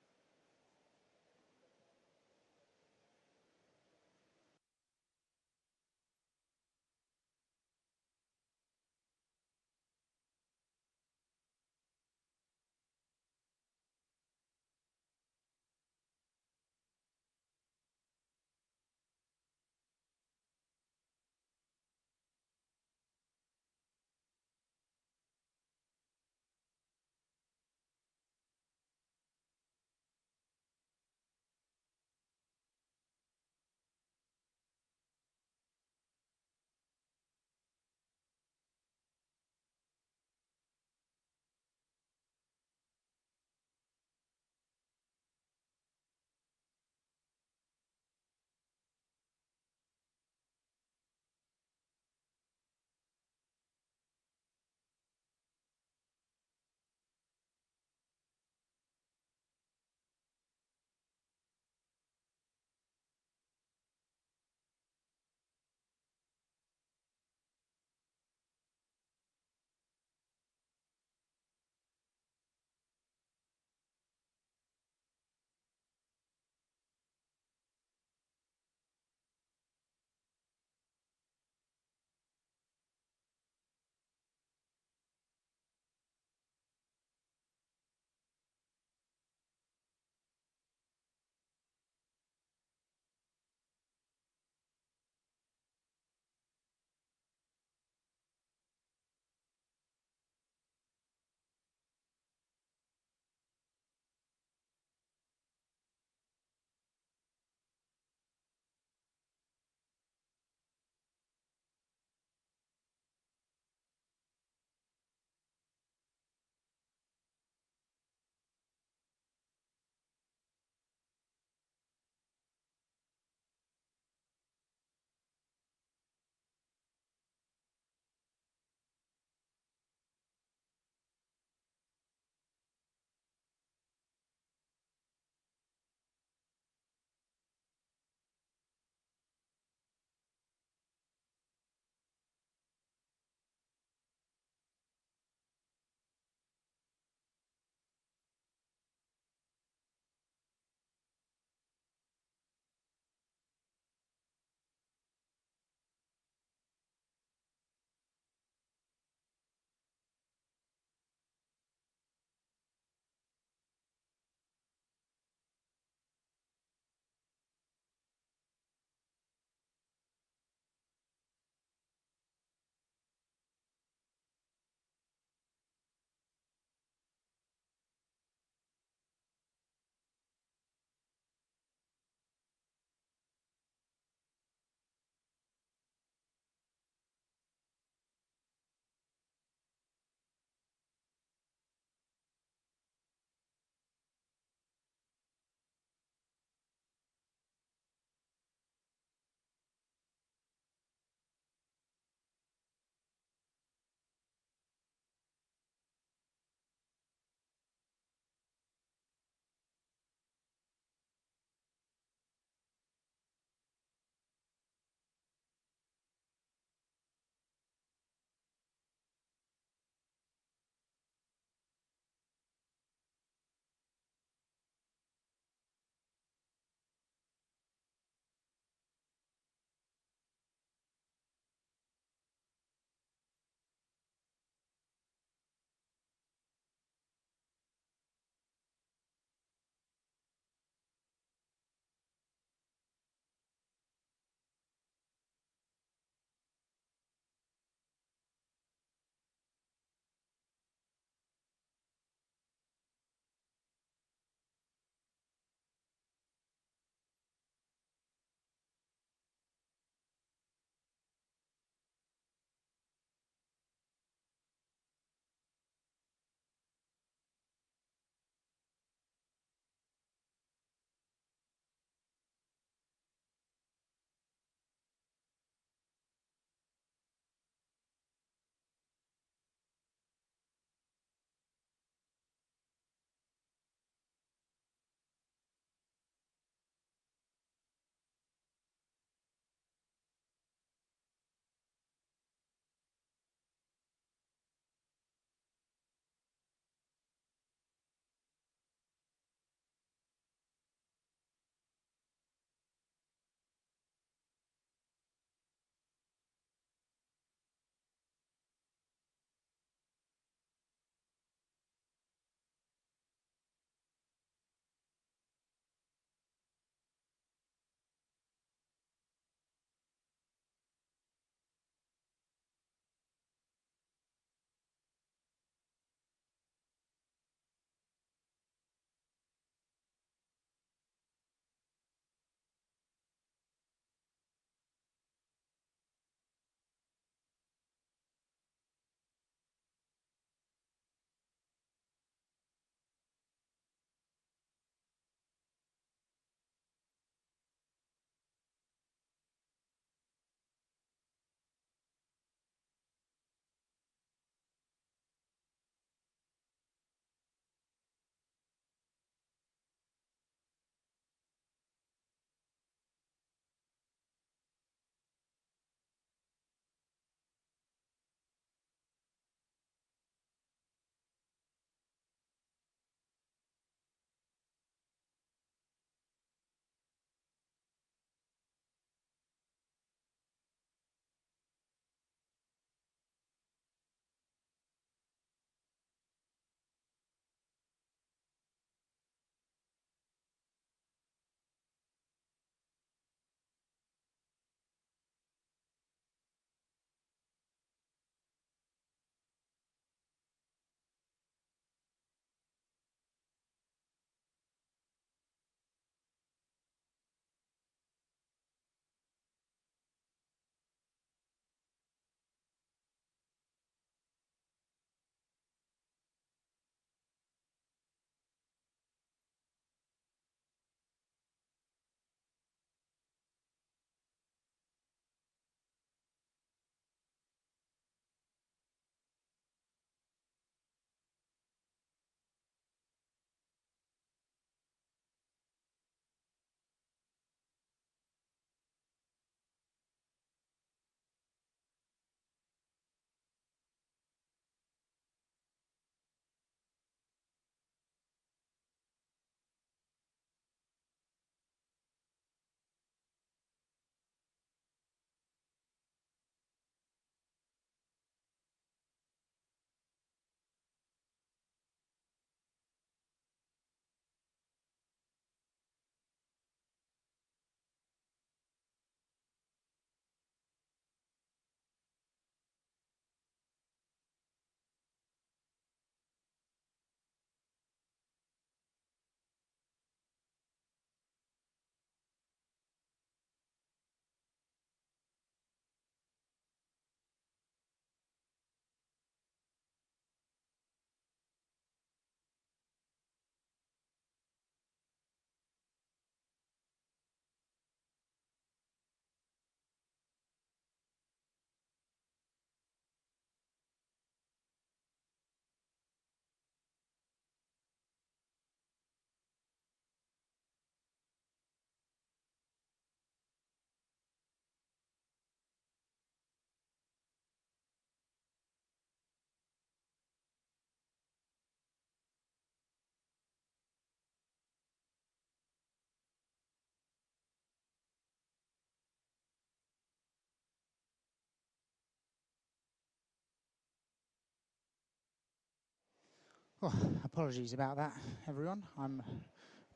Oh, apologies about that, everyone. I'm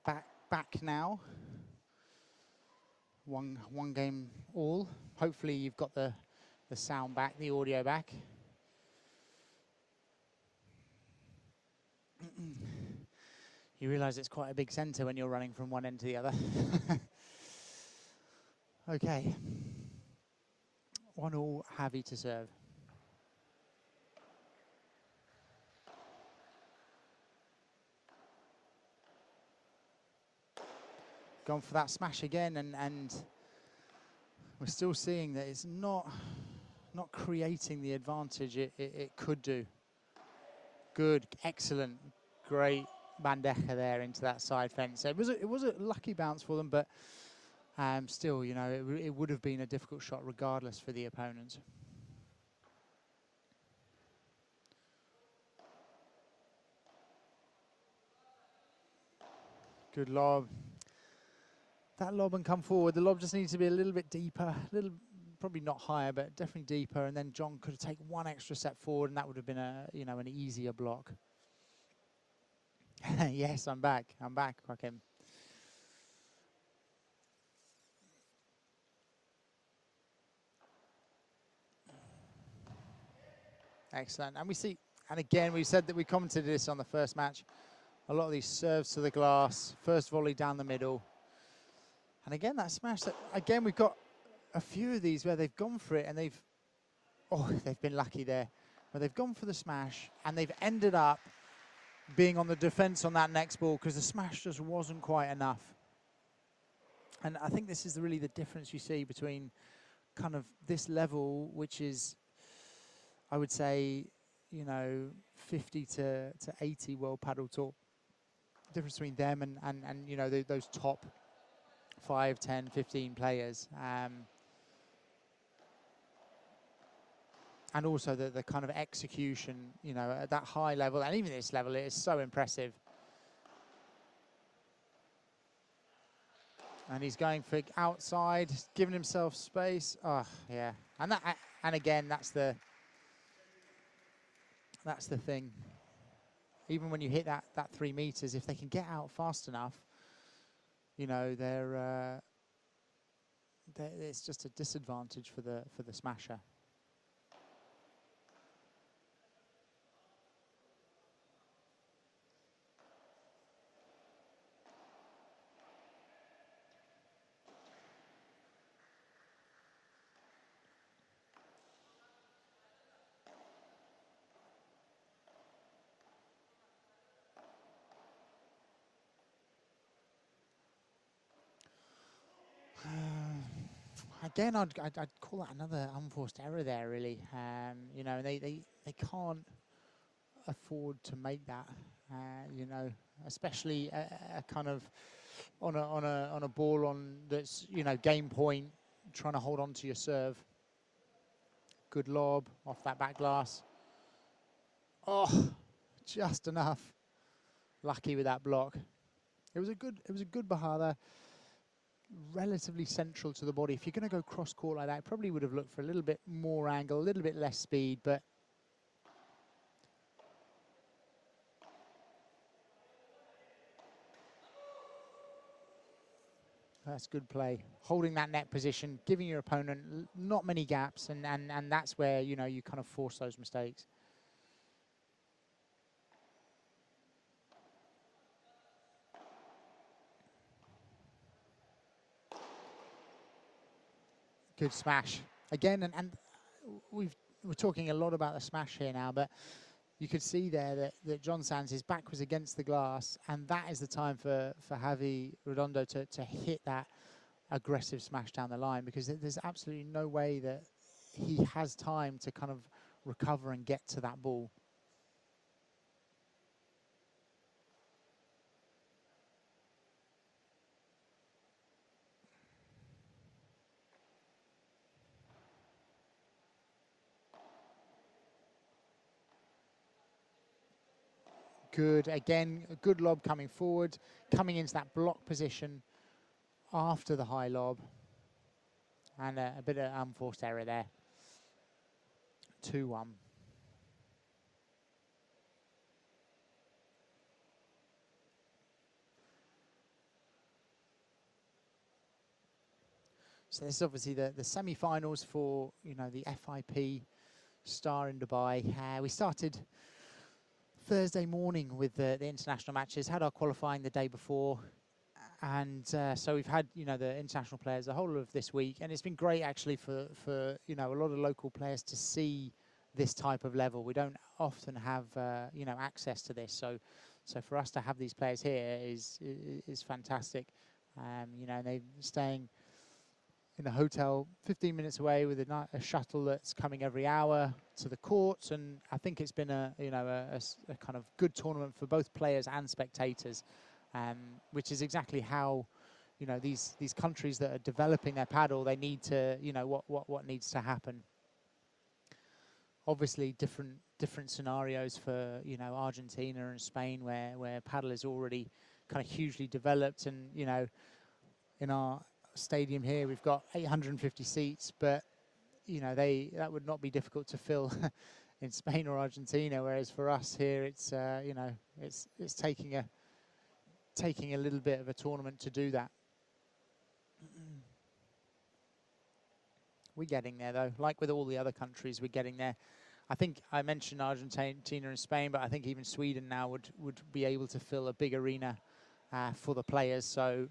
back now. One game all. Hopefully you've got the sound back, the audio back. You realise it's quite a big centre when you're running from one end to the other. Okay. 1-1, Javi to serve. Gone for that smash again, and we're still seeing that it's not creating the advantage it could do. Good, excellent, great bandeja there into that side fence. So it was a lucky bounce for them, but still, you know, it would have been a difficult shot regardless for the opponents. Good lob. That lob and come forward. The lob just needs to be a little bit deeper, probably not higher, but definitely deeper. And then John could have taken one extra step forward, and that would have been an easier block. Yes, I'm back, Joaquin. Excellent. And we see, and again, we said that we commented this on the first match. A lot of these serves to the glass, first volley down the middle. And again, that smash, again, we've got a few of these where they've gone for it and they've been lucky there. Where they've gone for the smash and they've ended up being on the defense on that next ball because the smash just wasn't quite enough. And I think this is really the difference you see between kind of this level, which is, I would say, 50 to 80 World Padel Tour. Difference between them and those top 5, 10, 15 players. And also the kind of execution, at that high level, and even this level, it is so impressive. And he's going for outside, giving himself space. Oh, yeah. And again, that's the thing. Even when you hit that 3 meters, if they can get out fast enough, it's just a disadvantage for the smasher. Again, I'd call that another unforced error there, really. They can't afford to make that. Especially a kind of on a ball that's game point, trying to hold on to your serve. Good lob off that back glass. Oh, just enough. Lucky with that block. It was a good bajada. Relatively central to the body. If you're going to go cross court like that, probably would have looked for a little bit more angle, a little bit less speed, but that's good play. Holding that net position, giving your opponent not many gaps, and that's where you kind of force those mistakes. Good smash again, and we're talking a lot about the smash here now, but you could see there that John Sands, his back was against the glass, and that is the time for Javi Redondo to hit that aggressive smash down the line, because there's absolutely no way that he has time to kind of recover and get to that ball. Good, again, a good lob coming forward, coming into that block position after the high lob. And a bit of unforced error there. 2-1. So this is obviously the semi-finals for, you know, the FIP Star in Dubai. We started Thursday morning with the international matches, had our qualifying the day before, and so we've had, you know, the international players the whole of this week, and it's been great actually for you know, a lot of local players to see this type of level. We don't often have you know, access to this, so for us to have these players here is fantastic. You know, they're staying in a hotel 15 minutes away with a shuttle that's coming every hour to the courts, and I think it's been a, you know, a kind of good tournament for both players and spectators, which is exactly how, you know, these countries that are developing their paddle, they need to, you know, what needs to happen. Obviously different scenarios for, you know, Argentina and Spain, where paddle is already kind of hugely developed, and, you know, in our stadium here we've got 850 seats, but, you know, that would not be difficult to fill in Spain or Argentina, whereas for us here it's you know, it's taking a little bit of a tournament to do that. We're getting there though, like with all the other countries, we're getting there. I think I mentioned Argentina and Spain, but I think even Sweden now would be able to fill a big arena for the players. So,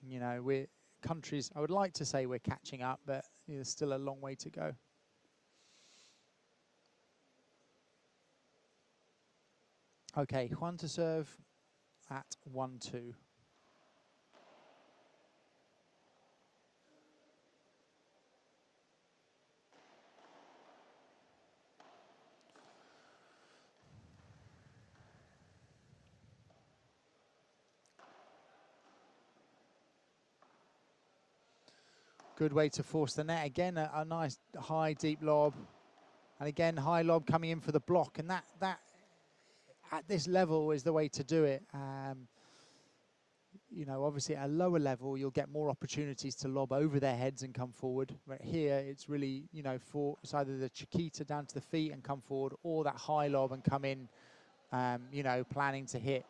you know, we're countries, I would like to say we're catching up, but there's still a long way to go. Okay, Juan to serve at 1-2. Good way to force the net. Again, a nice high, deep lob. And again, high lob coming in for the block. And that at this level is the way to do it. You know, obviously at a lower level, you'll get more opportunities to lob over their heads and come forward. But here, it's really, you know, it's either the chiquita down to the feet and come forward, or that high lob and come in, you know, planning to hit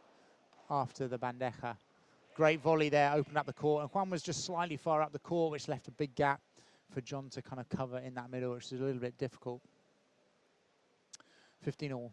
after the bandeja. Great volley there, opened up the court. And Juan was just slightly far up the court, which left a big gap for John to kind of cover in that middle, which is a little bit difficult. 15-all.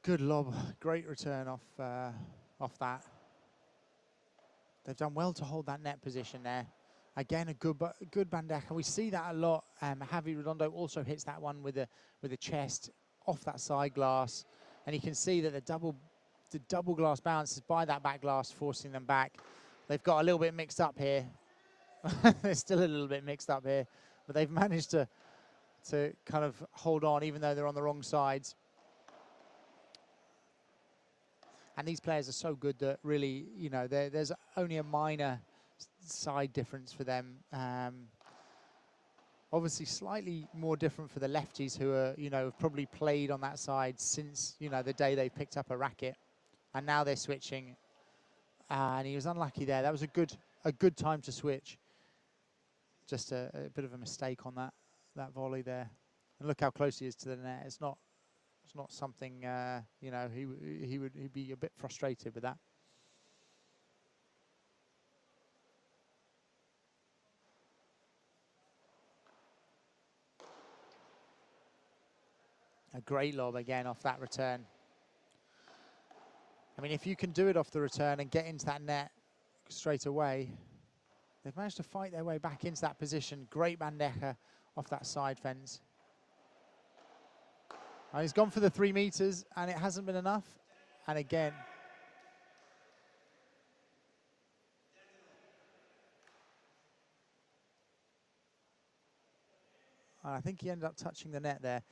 Good lob, great return off that. They've done well to hold that net position there. Again, a good bandeja. We see that a lot. Javi Redondo also hits that one with a chest off that side glass, and you can see that the double glass bounces by that back glass, forcing them back. They've got a little bit mixed up here. They're still a little bit mixed up here, but they've managed to kind of hold on, even though they're on the wrong sides. And these players are so good that really, you know, there's only a minor side difference for them. Obviously slightly more different for the lefties, who are, you know, have probably played on that side since, you know, the day they picked up a racket. And now they're switching. And he was unlucky there. That was a good time to switch. Just a bit of a mistake on that volley there. And look how close he is to the net. It's not something, you know, he'd be a bit frustrated with that. A great lob again off that return. I mean, if you can do it off the return and get into that net straight away, they've managed to fight their way back into that position. Great bandeja off that side fence. And he's gone for the 3 meters, and it hasn't been enough. And again, I think he ended up touching the net there.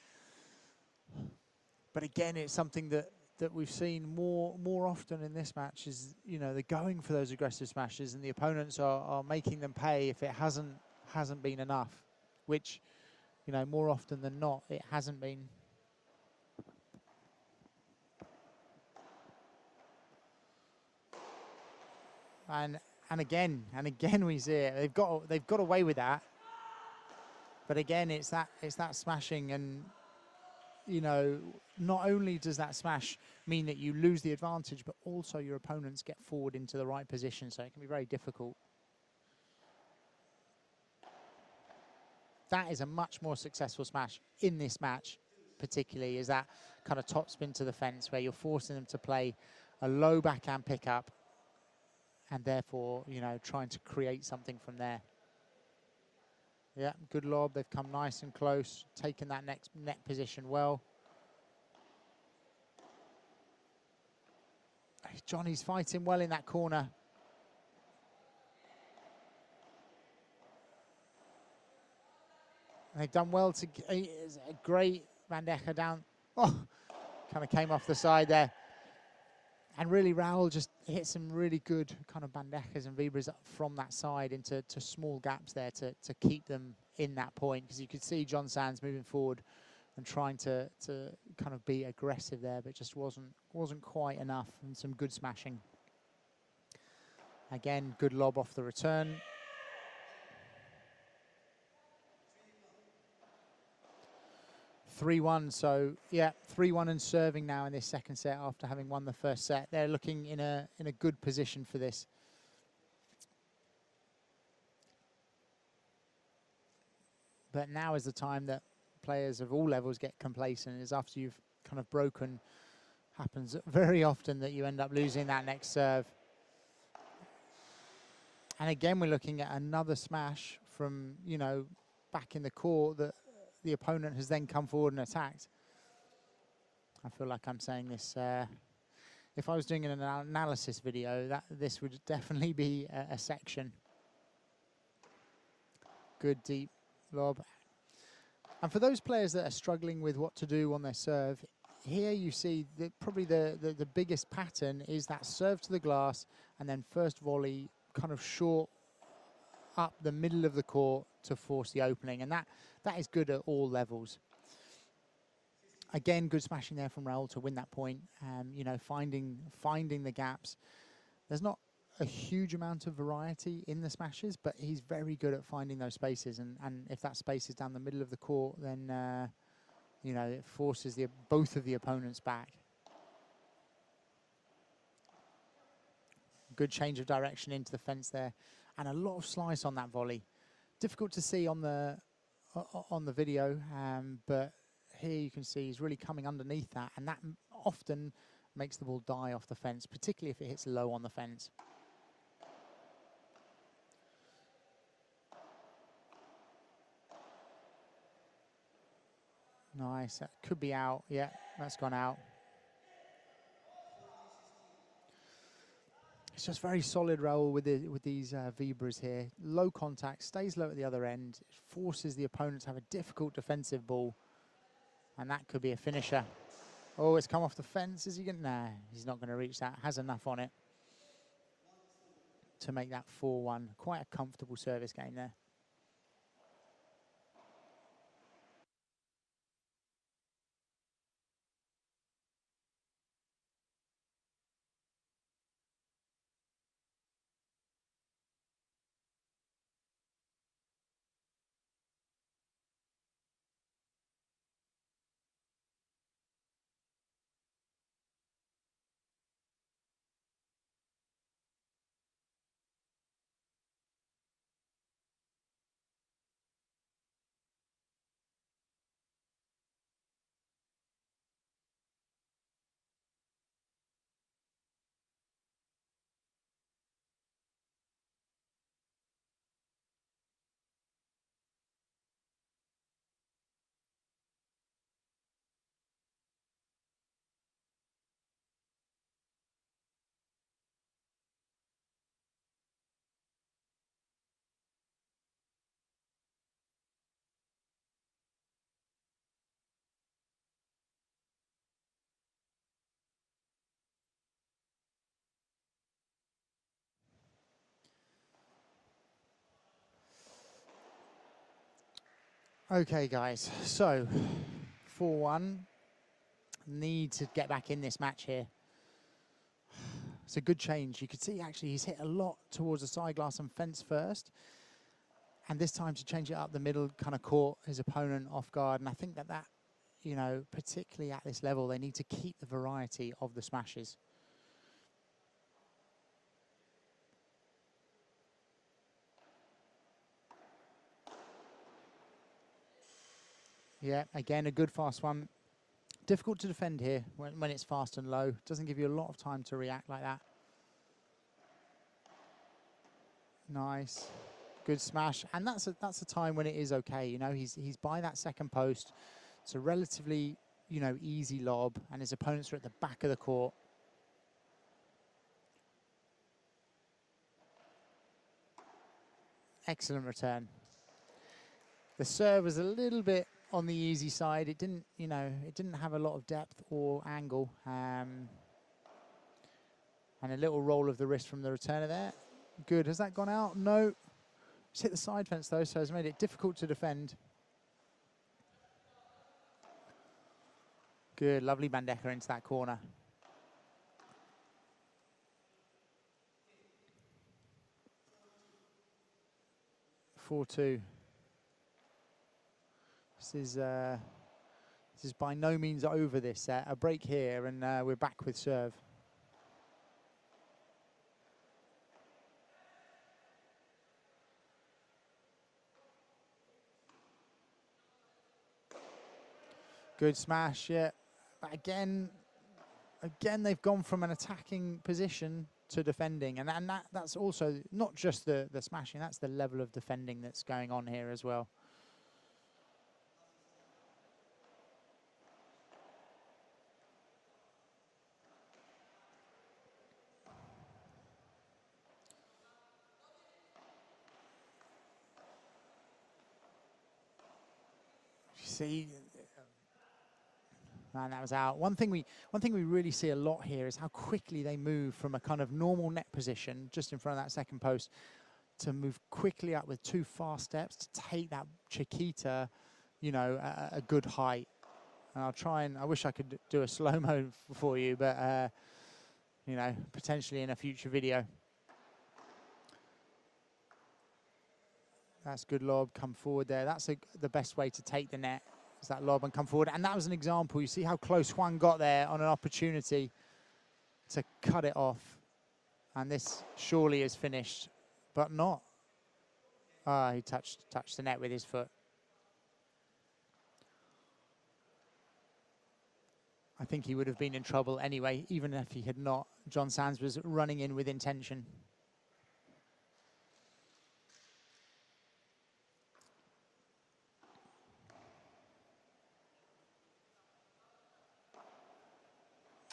But again, it's something that we've seen more often in this match is, you know, they're going for those aggressive smashes, and the opponents are making them pay if it hasn't been enough, which, you know, more often than not, it hasn't been. And again we see it. They've got away with that. But again, it's that smashing, and you know, not only does that smash mean that you lose the advantage, but also your opponents get forward into the right position, so it can be very difficult. That is a much more successful smash in this match, particularly, is that kind of top spin to the fence where you're forcing them to play a low backhand pickup and therefore, you know, trying to create something from there. Yeah, good lob. They've come nice and close, taken that next net position well. Johnny's fighting well in that corner. They've done well to get a great bandeja down. Oh, kind of came off the side there. And really, Raul just hit some really good kind of bandejas and vibras from that side into small gaps there to keep them in that point. Because you could see John Sands moving forward and trying to kind of be aggressive there, but just wasn't quite enough. And some good smashing. Again, good lob off the return. (3-1), so yeah, 3-1 and serving now in this second set after having won the first set. They're looking in a good position for this. But now is the time that players of all levels get complacent, is after you've kind of broken. Happens very often that you end up losing that next serve. And again, we're looking at another smash from, you know, back in the court that the opponent has then come forward and attacked. I feel like I'm saying this, if I was doing an analysis video, this would definitely be a section. Good deep lob. And for those players that are struggling with what to do on their serve, here you see that probably the biggest pattern is that serve to the glass and then first volley kind of short up the middle of the court to force the opening. And that is good at all levels. Again, good smashing there from Raul to win that point. You know, finding the gaps. There's not a huge amount of variety in the smashes, but he's very good at finding those spaces. And if that space is down the middle of the court, then you know, it forces both of the opponents back. Good change of direction into the fence there, and a lot of slice on that volley. Difficult to see on the video, but here you can see he's really coming underneath that, and that often makes the ball die off the fence, particularly if it hits low on the fence. Nice, that could be out. Yeah, that's gone out. It's just very solid, Raul, with these vibras here. Low contact, stays low at the other end, forces the opponent to have a difficult defensive ball, and that could be a finisher. Oh, it's come off the fence. Is he going to? Nah, he's not going to reach that. Has enough on it to make that 4-1. Quite a comfortable service game there. Okay, guys, so 4-1. Need to get back in this match here. It's a good change. You could see actually he's hit a lot towards the side glass and fence first. And this time to change it up the middle kind of caught his opponent off guard. And I think that, you know, particularly at this level, they need to keep the variety of the smashes. Yeah, again, a good fast one. Difficult to defend here when it's fast and low. Doesn't give you a lot of time to react like that. Nice. Good smash. And that's a time when it is okay. You know, he's by that second post. It's a relatively, you know, easy lob, and his opponents are at the back of the court. Excellent return. The serve was a little bit on the easy side. It didn't, you know, it didn't have a lot of depth or angle. And a little roll of the wrist from the returner there. Good. Has that gone out? No. It's hit the side fence though, so it's made it difficult to defend. Good. Lovely Bandeja into that corner. (4-2). This is by no means over this set. A break here, and we're back with serve. Good smash, yeah. But again, they've gone from an attacking position to defending, and that's also not just the smashing. That's the level of defending that's going on here as well. See, and that was out. One thing we really see a lot here is how quickly they move from a kind of normal net position just in front of that second post to move quickly up with 2 fast steps to take that Chiquita, you know, a good height. And I'll try and, I wish I could do a slow-mo for you, but, you know, potentially in a future video. That's good lob, come forward there. That's the best way to take the net, is that lob and come forward. And that was an example. You see how close Juan got there on an opportunity to cut it off. And this surely is finished, but not. Ah, he touched the net with his foot. I think he would have been in trouble anyway, even if he had not. John Sands was running in with intention.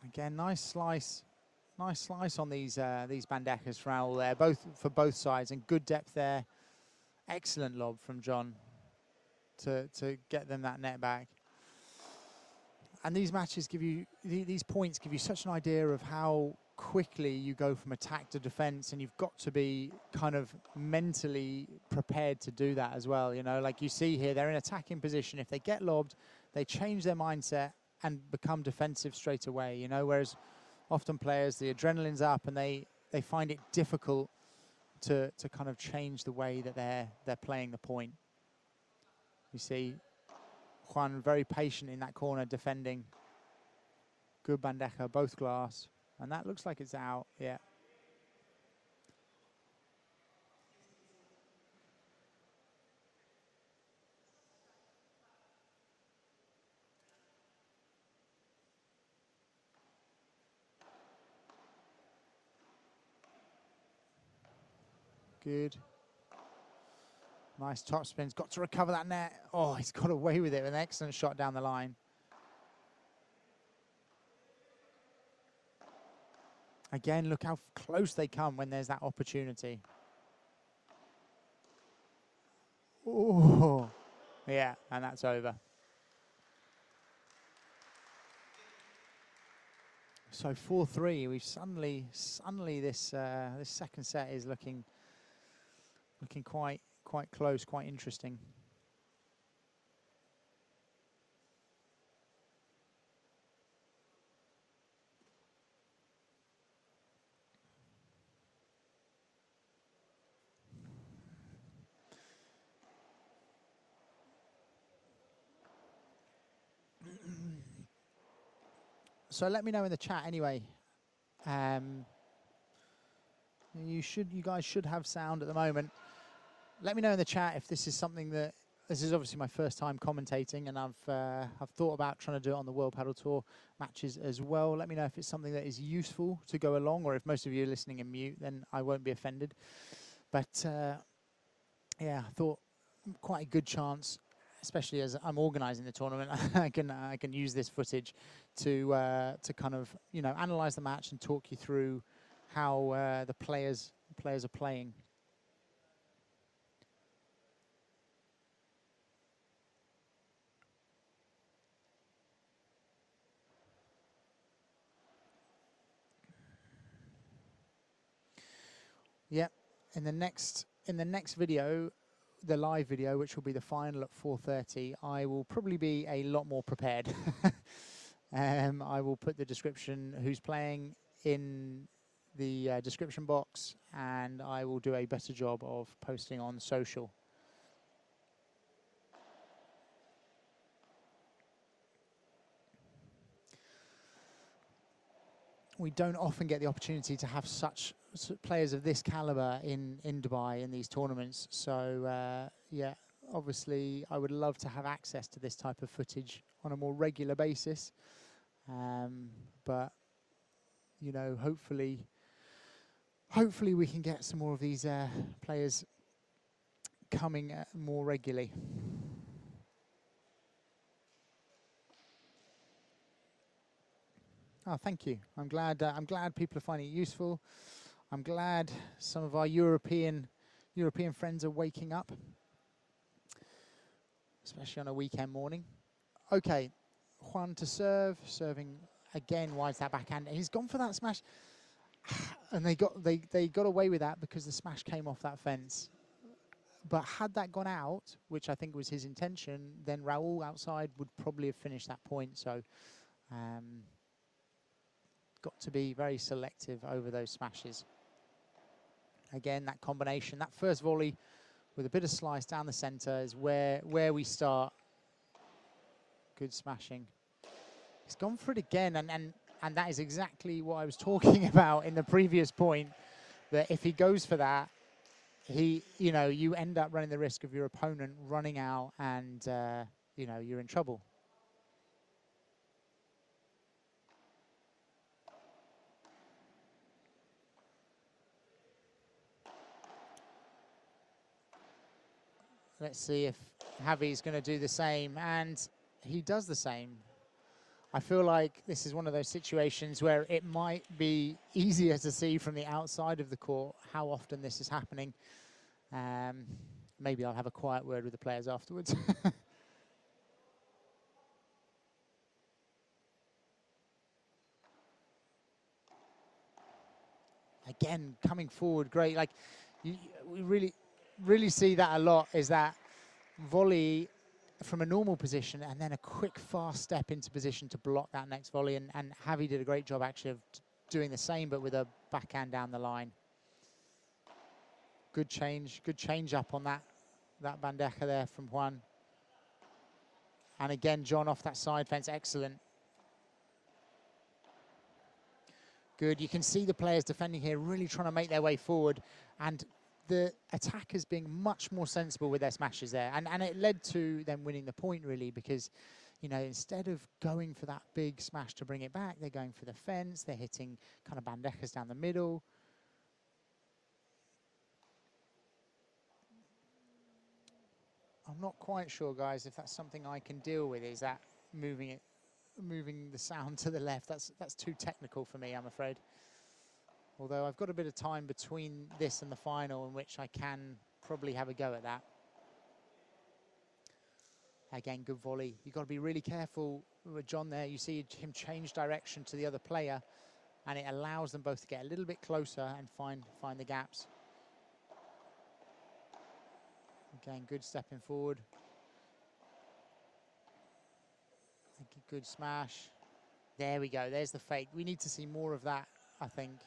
Again, nice slice on these bandejas for Raul there, for both sides, and good depth there. Excellent lob from John to get them that net back. And these matches give you, these points give you such an idea of how quickly you go from attack to defense, and you've got to be kind of mentally prepared to do that as well. You know, like you see here, they're in attacking position. If they get lobbed, they change their mindset and become defensive straight away, you know, whereas often players, the adrenaline's up and they find it difficult to kind of change the way that they're playing the point. You see Juan very patient in that corner defending. Good bandeja, both glass. And that looks like it's out, yeah. Good. Nice top spins. Got to recover that net. Oh, he's got away with it with an excellent shot down the line. Again, look how close they come when there's that opportunity. Oh, yeah, and that's over. So 4-3. We've suddenly this this second set is looking quite close, quite interesting. So let me know in the chat anyway. You guys should have sound at the moment. Let me know in the chat if this is something that, this is obviously my first time commentating, and I've thought about trying to do it on the World Padel Tour matches as well. Let me know if it's something that is useful to go along, or if most of you are listening in mute, then I won't be offended. But yeah, I thought quite a good chance, especially as I'm organising the tournament. I can use this footage to kind of, you know, analyse the match and talk you through how the players are playing. Yeah, in the next video, the live video, which will be the final at 4:30, I will probably be a lot more prepared. I will put the description, who's playing, in the description box, and I will do a better job of posting on social. We don't often get the opportunity to have such players of this caliber in Dubai in these tournaments. So yeah, obviously I would love to have access to this type of footage on a more regular basis. But you know, hopefully we can get some more of these players coming more regularly. Oh, thank you. I'm glad people are finding it useful. I'm glad some of our European friends are waking up, especially on a weekend morning. Okay, Juan to serve, serving again, wides that backhand. He's gone for that smash, and they got away with that because the smash came off that fence. But had that gone out, which I think was his intention, then Raul outside would probably have finished that point. So got to be very selective over those smashes. Again, that combination, that first volley with a bit of slice down the centre is where we start. Good smashing. He's gone for it again, and that is exactly what I was talking about in the previous point, that if he goes for that, you know, you end up running the risk of your opponent running out, and you know, you're in trouble. Let's see if Javi's going to do the same, and he does the same. I feel like this is one of those situations where it might be easier to see from the outside of the court how often this is happening. Maybe I'll have a quiet word with the players afterwards. Again, coming forward, great. Like, we really see that a lot, is that volley from a normal position and then a quick, fast step into position to block that next volley. And Javi did a great job actually of doing the same, but with a backhand down the line. Good change up on that bandeja there from Juan. And again, John off that side fence, excellent. Good, you can see the players defending here really trying to make their way forward, and the attackers being much more sensible with their smashes there. And it led to them winning the point, really, because, you know, instead of going for that big smash to bring it back, they're going for the fence, they're hitting kind of bandejas down the middle. I'm not quite sure, guys, if that's something I can deal with, is that moving the sound to the left. That's too technical for me, I'm afraid. Although I've got a bit of time between this and the final in which I can probably have a go at that. Again, good volley. You've got to be really careful with John there. You see him change direction to the other player, and it allows them both to get a little bit closer and find the gaps. Again, good stepping forward. Good smash. There we go. There's the fake. We need to see more of that, I think.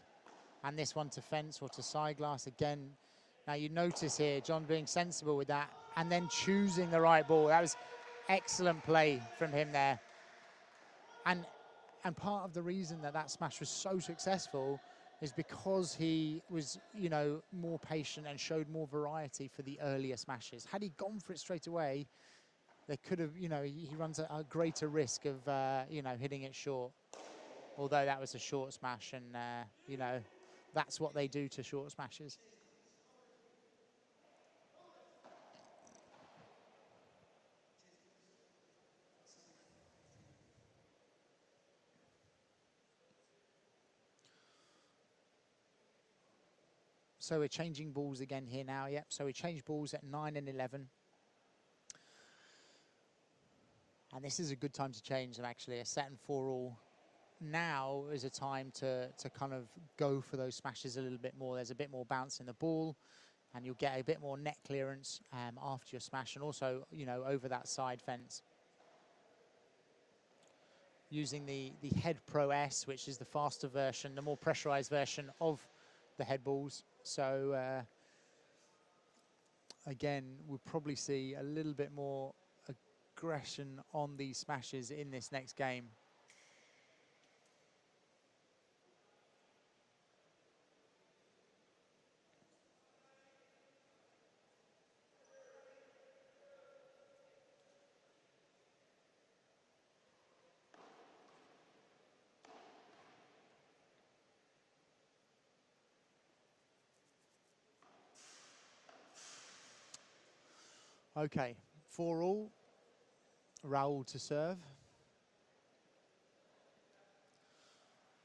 And this one to fence or to side glass again. Now you notice here, John being sensible with that and then choosing the right ball. That was excellent play from him there. And And part of the reason that that smash was so successful is because he was, you know, more patient and showed more variety for the earlier smashes. Had he gone for it straight away, they could have, you know, he runs a greater risk of, you know, hitting it short. Although that was a short smash, and, you know, that's what they do to short smashes. So we're changing balls again here now, yep. So we change balls at 9 and 11. And this is a good time to change them, actually. A set and 4-all. Now is a time to kind of go for those smashes a little bit more. There's a bit more bounce in the ball, and you'll get a bit more net clearance after your smash, and also, you know, over that side fence. Using the Head Pro S, which is the faster version, the more pressurized version of the head balls. So again, we'll probably see a little bit more aggression on these smashes in this next game. Okay, 4-all. Raul to serve.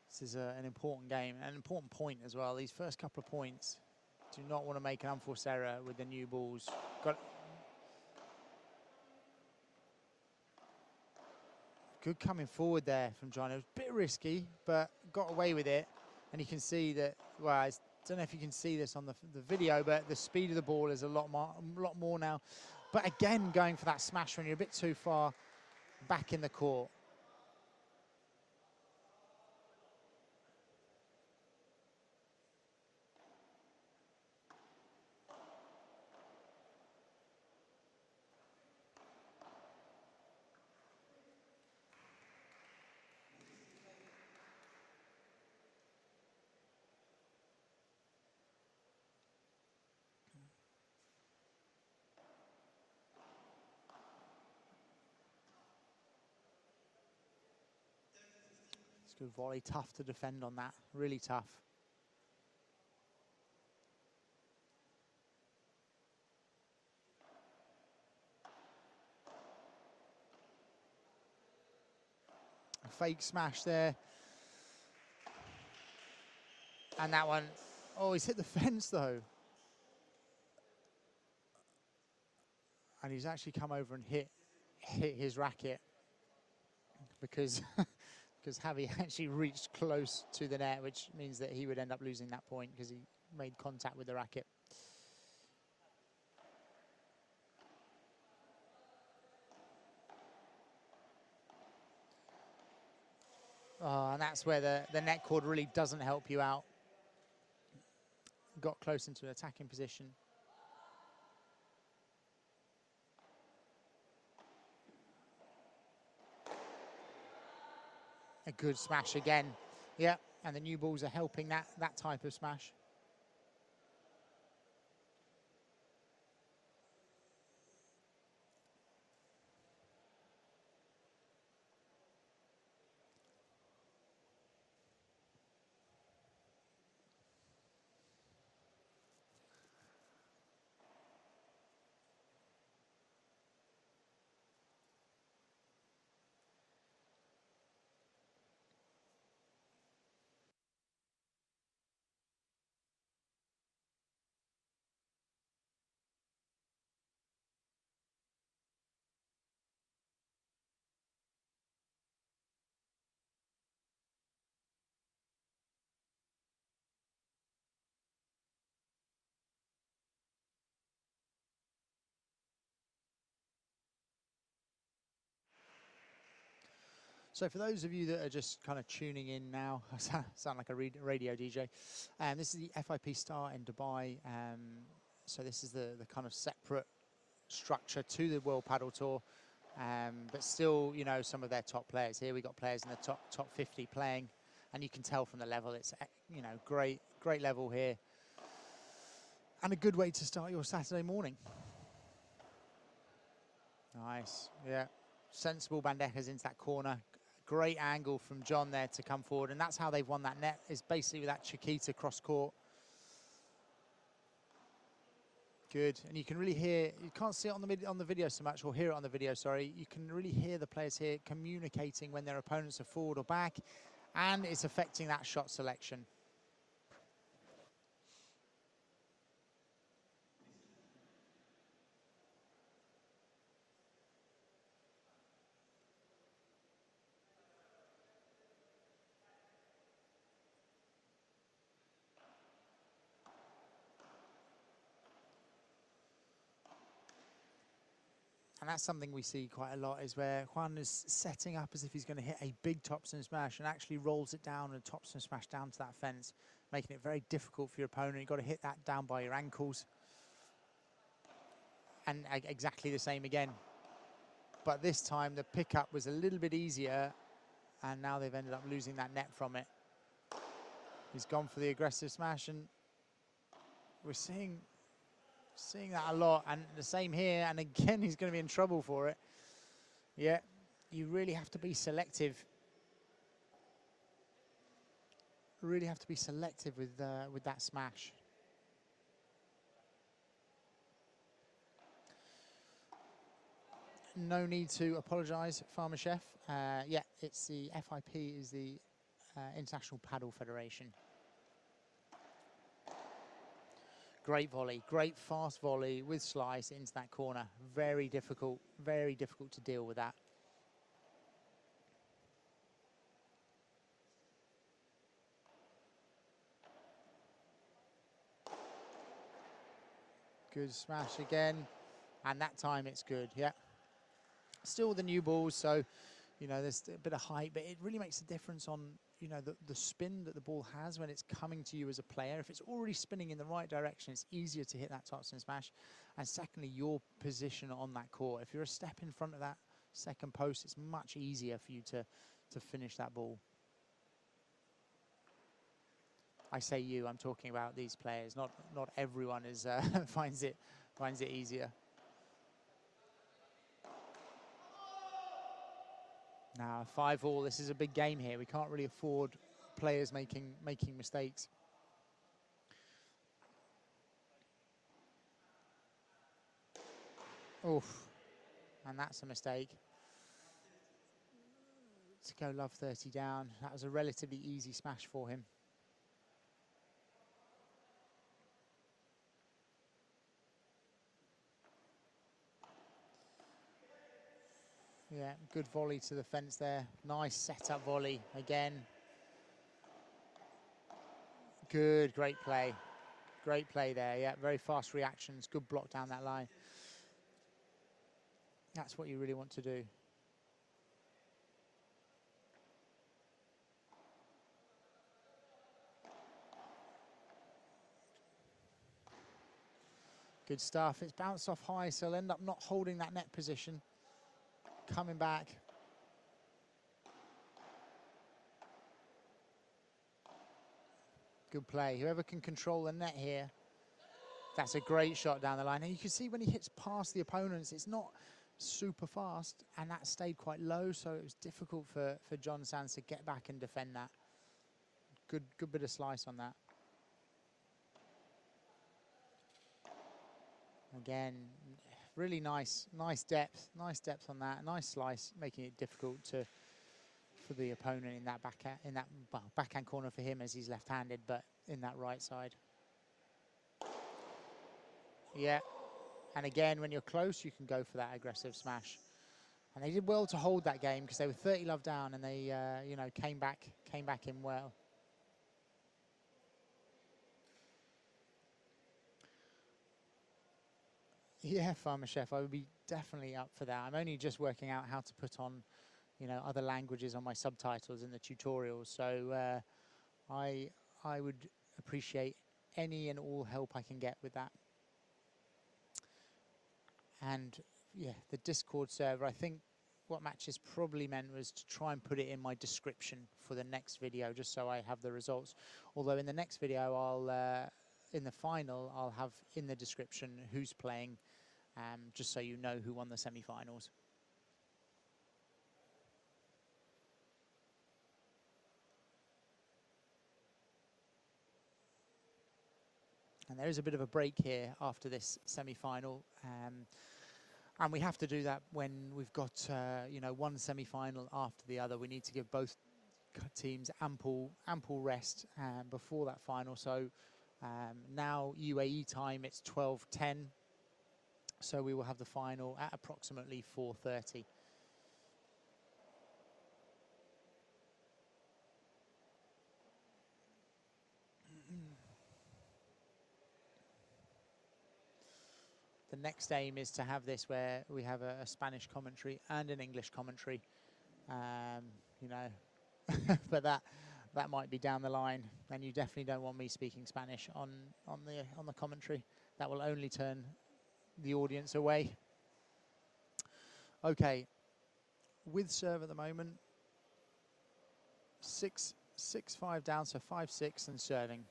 This is an important game, an important point as well. These first couple of points, do not want to make an unforced error with the new balls. Good coming forward there from John. It was a bit risky, but got away with it. And you can see that, well, I don't know if you can see this on the video, but the speed of the ball is a lot more now. But again, going for that smash when you're a bit too far back in the court. It's good volley, tough to defend on that, really tough. A fake smash there. And that one, oh, he's hit the fence though. And he's actually come over and hit his racket because because Javi actually reached close to the net, which means that he would end up losing that point because he made contact with the racket. Oh, and that's where the net cord really doesn't help you out. Got close into an attacking position. A good smash again. Yeah, and the new balls are helping that type of smash. So for those of you that are just kind of tuning in now, I sound like a radio DJ. This is the FIP Star in Dubai. So this is the kind of separate structure to the World Padel Tour. But still, you know, some of their top players. Here we got players in the top 50 playing, and you can tell from the level it's, you know, great level here, and a good way to start your Saturday morning. Nice, yeah, sensible bandejas into that corner. Great angle from John there to come forward, and that's how they've won that net, is basically with that Chiquita cross court. Good, and you can really hear, you can't see it on the video so much, or hear it on the video, sorry. You can really hear the players here communicating when their opponents are forward or back, and it's affecting that shot selection. And that's something we see quite a lot, is where Juan is setting up as if he's going to hit a big topspin smash and actually rolls it down and topspin smash down to that fence, making it very difficult for your opponent. You've got to hit that down by your ankles. And exactly the same again. But this time the pickup was a little bit easier, and now they've ended up losing that net from it. He's gone for the aggressive smash, and we're seeing that a lot, and the same here, and again he's going to be in trouble for it. Yeah, you really have to be selective. Really have to be selective with that smash. No need to apologise, Farmer Chef. Yeah, it's the FIP, is the International Padel Federation. Great volley, great fast volley with slice into that corner. Very difficult to deal with that. Good smash again, and that time it's good, yeah. Still the new balls, so, you know, there's a bit of height, but it really makes a difference on, you know, the spin that the ball has when it's coming to you as a player. If it's already spinning in the right direction, it's easier to hit that topspin smash. And secondly, your position on that court. If you're a step in front of that second post, it's much easier for you to finish that ball. I say you, I'm talking about these players. Not everyone is finds it easier. Now 5-all. This is a big game here. We can't really afford players making mistakes. Oof, and that's a mistake. To go love 30 down. That was a relatively easy smash for him. Yeah, good volley to the fence there. Nice setup volley again. Good, great play. Great play there, yeah, very fast reactions, good block down that line. That's what you really want to do. Good stuff. It's bounced off high, so he'll end up not holding that net position. Coming back. Good play. Whoever can control the net here, that's a great shot down the line. And you can see when he hits past the opponents, it's not super fast, and that stayed quite low, so it was difficult for John Sands to get back and defend that. Good bit of slice on that. Again, really nice depth on that. Nice slice, making it difficult for the opponent in that backhand corner for him, as he's left-handed, but in that right side. Yeah, and again, when you're close, you can go for that aggressive smash. And they did well to hold that game, because they were 30 love down, and they you know, came back in well. Yeah, Farmer Chef, I would be definitely up for that. I'm only just working out how to put on, you know, other languages on my subtitles in the tutorials. So I would appreciate any and all help I can get with that. And the Discord server. I think what Matches probably meant was to try and put it in my description for the next video, just so I have the results. Although in the next video, in the final, I'll have in the description who's playing, just so you know who won the semi-finals. And there is a bit of a break here after this semi-final. And we have to do that when we've got one semi-final after the other. We need to give both teams ample rest before that final. So now UAE time, it's 12:10. So we will have the final at approximately 4:30. The next aim is to have this where we have a Spanish commentary and an English commentary. But that might be down the line, and you definitely don't want me speaking Spanish on the commentary. That will only turn the audience away. Okay, with serve at the moment, 6-5 down, so 5-6 and serving.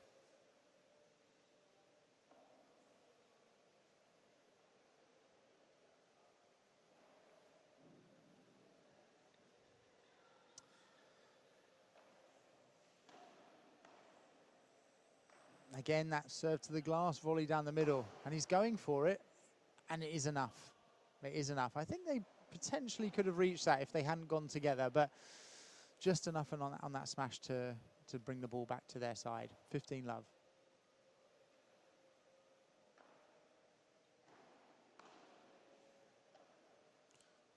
Again, that serve to the glass, volley down the middle, and he's going for it, and it is enough. It is enough. I think they potentially could have reached that if they hadn't gone together, but just enough on that smash to bring the ball back to their side. 15-love.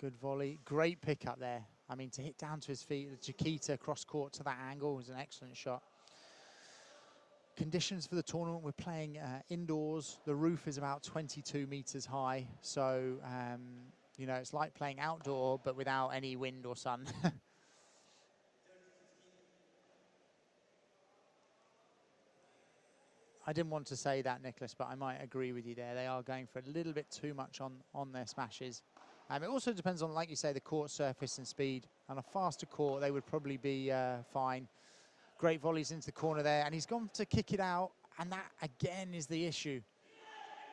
Good volley, great pick up there. I mean, to hit down to his feet, the Chiquita cross court to that angle was an excellent shot. Conditions for the tournament, we're playing indoors. The roof is about 22 meters high. So, it's like playing outdoor, but without any wind or sun. I didn't want to say that, Nicholas, but I might agree with you there. They are going for a little bit too much on their smashes. It also depends on, like you say, the court surface and speed. On a faster court, they would probably be fine. Great volleys into the corner there, and he's gone to kick it out, and that again is the issue.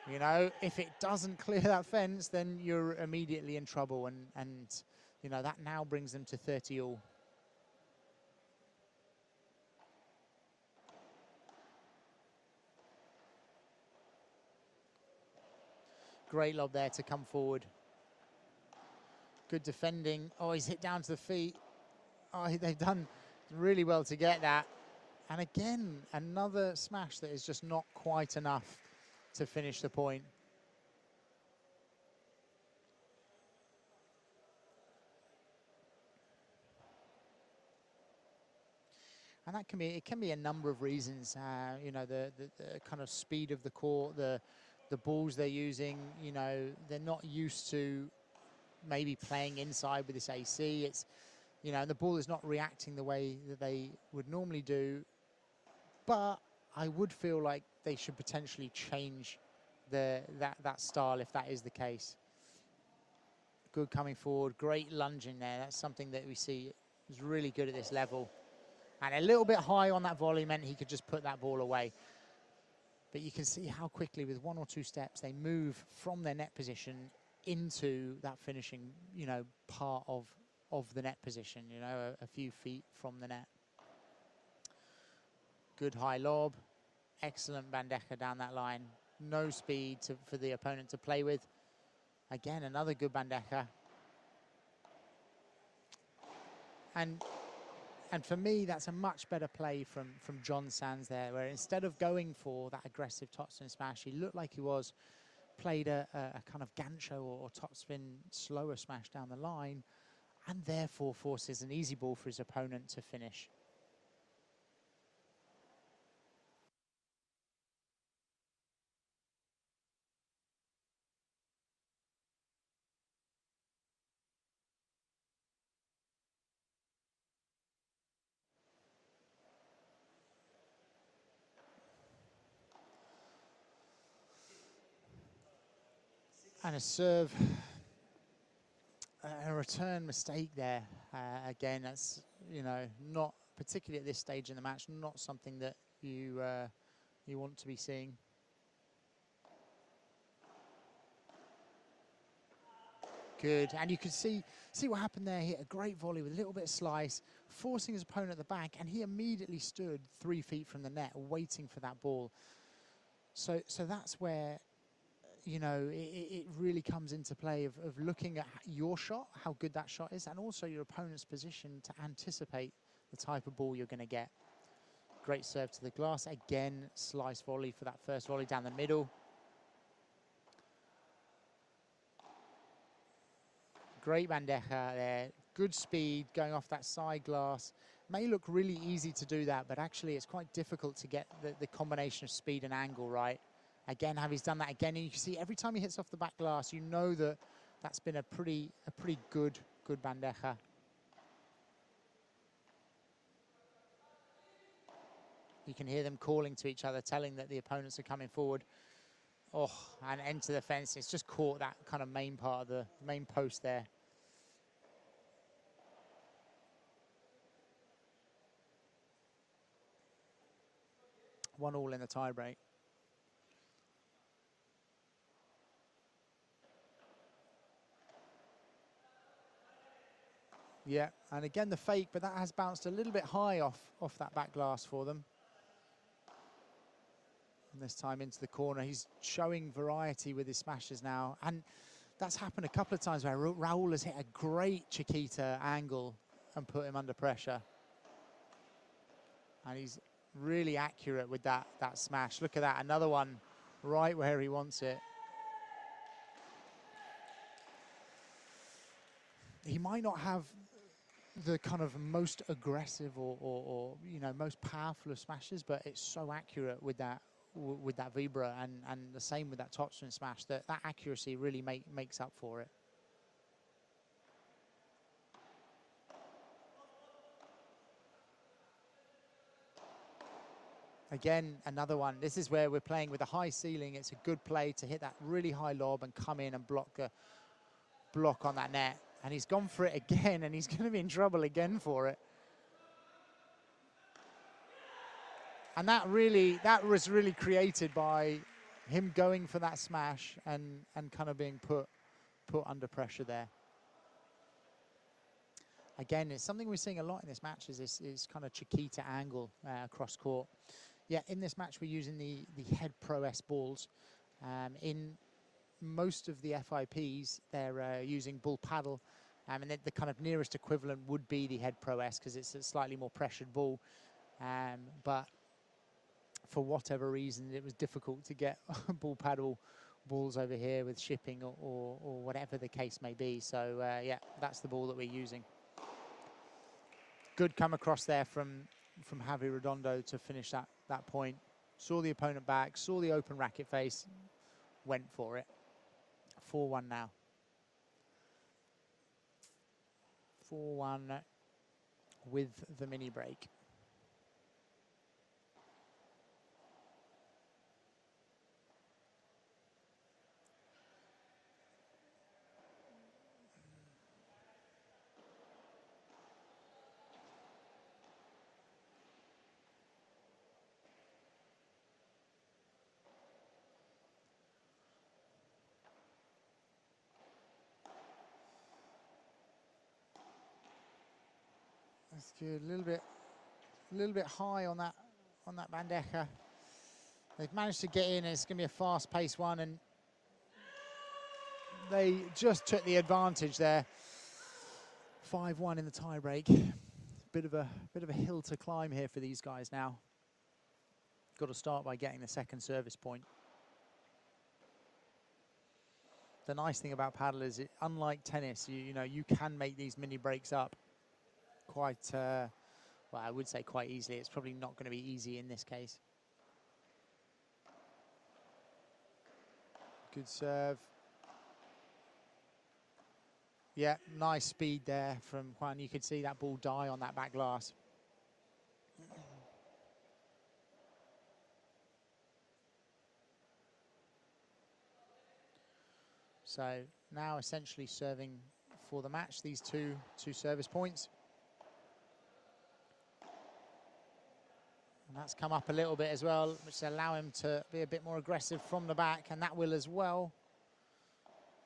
If it doesn't clear that fence, then you're immediately in trouble, and that now brings them to 30 all. Great lob there to come forward. Good defending. Oh, he's hit down to the feet. Oh, they've done really well to get that. And again, another smash that is just not quite enough to finish the point. And that can be a number of reasons. The kind of speed of the court, the balls they're using. They're not used to maybe playing inside with this AC. It's and the ball is not reacting the way that they would normally do. But I would feel like they should potentially change that style if that is the case. Good coming forward, great lunging there. That's something that we see is really good at this level. And a little bit high on that volley meant he could just put that ball away. But you can see how quickly, with 1 or 2 steps, they move from their net position into that finishing, part of the net position, a few feet from the net. Good high lob, excellent bandeja down that line. No speed for the opponent to play with. Again, another good bandeja. And for me, that's a much better play from John Sands there, where instead of going for that aggressive topspin smash, he looked like he played a kind of gancho or topspin slower smash down the line, and therefore forces an easy ball for his opponent to finish. And a serve return mistake there. Again, that's, you know, not particularly at this stage in the match, not something that you you want to be seeing. Good, and you can see what happened there. He hit a great volley with a little bit of slice, forcing his opponent at the back, and he immediately stood 3 feet from the net, waiting for that ball. So that's where, you know, it really comes into play of looking at your shot, how good that shot is, and also your opponent's position to anticipate the type of ball you're going to get. Great serve to the glass. Again, slice volley for that first volley down the middle. Great bandeja there. Good speed going off that side glass. May look really easy to do that, but actually it's quite difficult to get the combination of speed and angle right. Again, Javi's done that again, and you can see every time he hits off the back glass, you know that that's been a pretty good bandeja. You can hear them calling to each other, telling that the opponents are coming forward. Oh, and into the fence. It's just caught that kind of main part of the main post there. One all in the tie break. Yeah, and again the fake, but that has bounced a little bit high off that back glass for them. And this time into the corner. He's showing variety with his smashes now. And that's happened a couple of times where Raul has hit a great Chiquita angle and put him under pressure. And he's really accurate with that smash. Look at that, another one right where he wants it. He might not have the kind of most aggressive or you know, most powerful of smashes, but it's so accurate with that vibra, and the same with that topspin smash. That accuracy really makes up for it. Again, another one. This is where we're playing with a high ceiling. It's a good play to hit that really high lob and come in and block on that net. And he's gone for it again, and he's going to be in trouble again for it. And that was really created by him going for that smash and kind of being put under pressure there. Again, it's something we're seeing a lot in this match, is this kind of Chiquita angle across court. Yeah, in this match we're using the Head Pro S balls. In most of the FIPs, they're using Bull Paddle, and the kind of nearest equivalent would be the Head Pro S because it's a slightly more pressured ball. But for whatever reason, it was difficult to get Bull Paddle balls over here with shipping or whatever the case may be. So yeah, that's the ball that we're using. Good come across there from Javi Redondo to finish that point. Saw the opponent back, saw the open racket face, went for it. 4-1 now. 4-1 with the mini break. That's good. A little bit high on that bandeja. They've managed to get in, and it's going to be a fast-paced one, and they just took the advantage there. 5-1 in the tie-break. Bit of a hill to climb here for these guys now. Got to start by getting the second service point. The nice thing about paddle is, unlike tennis, you know, you can make these mini breaks up quite, well, I would say quite easily. It's probably not going to be easy in this case. Good serve. Yeah, nice speed there from Juan. You could see that ball die on that back glass. So now essentially serving for the match, these two service points. And that's come up a little bit as well, which will allow him to be a bit more aggressive from the back, and that will as well.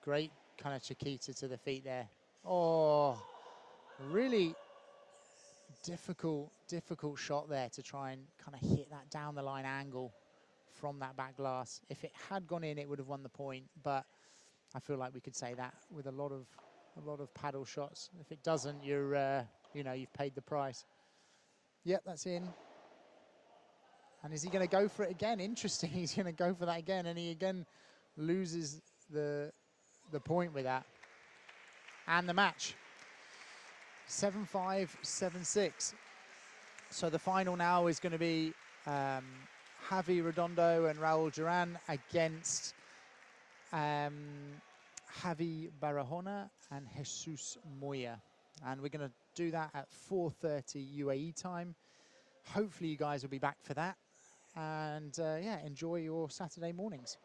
Great kind of Chiquita to the feet there. Oh, really difficult shot there to try and kind of hit that down the line angle from that back glass. If it had gone in, it would have won the point, but I feel like we could say that with a lot of paddle shots. If it doesn't, you're you know, you've paid the price. Yep, that's in. And is he going to go for it again? Interesting. He's going to go for that again, and he again loses the point with that. And the match. 7-5, 7-6. So the final now is going to be Javi Redondo and Raul Duran against Javi Barahona and Jesus Moya. And we're going to do that at 4:30 UAE time. Hopefully you guys will be back for that. And yeah, enjoy your Saturday mornings.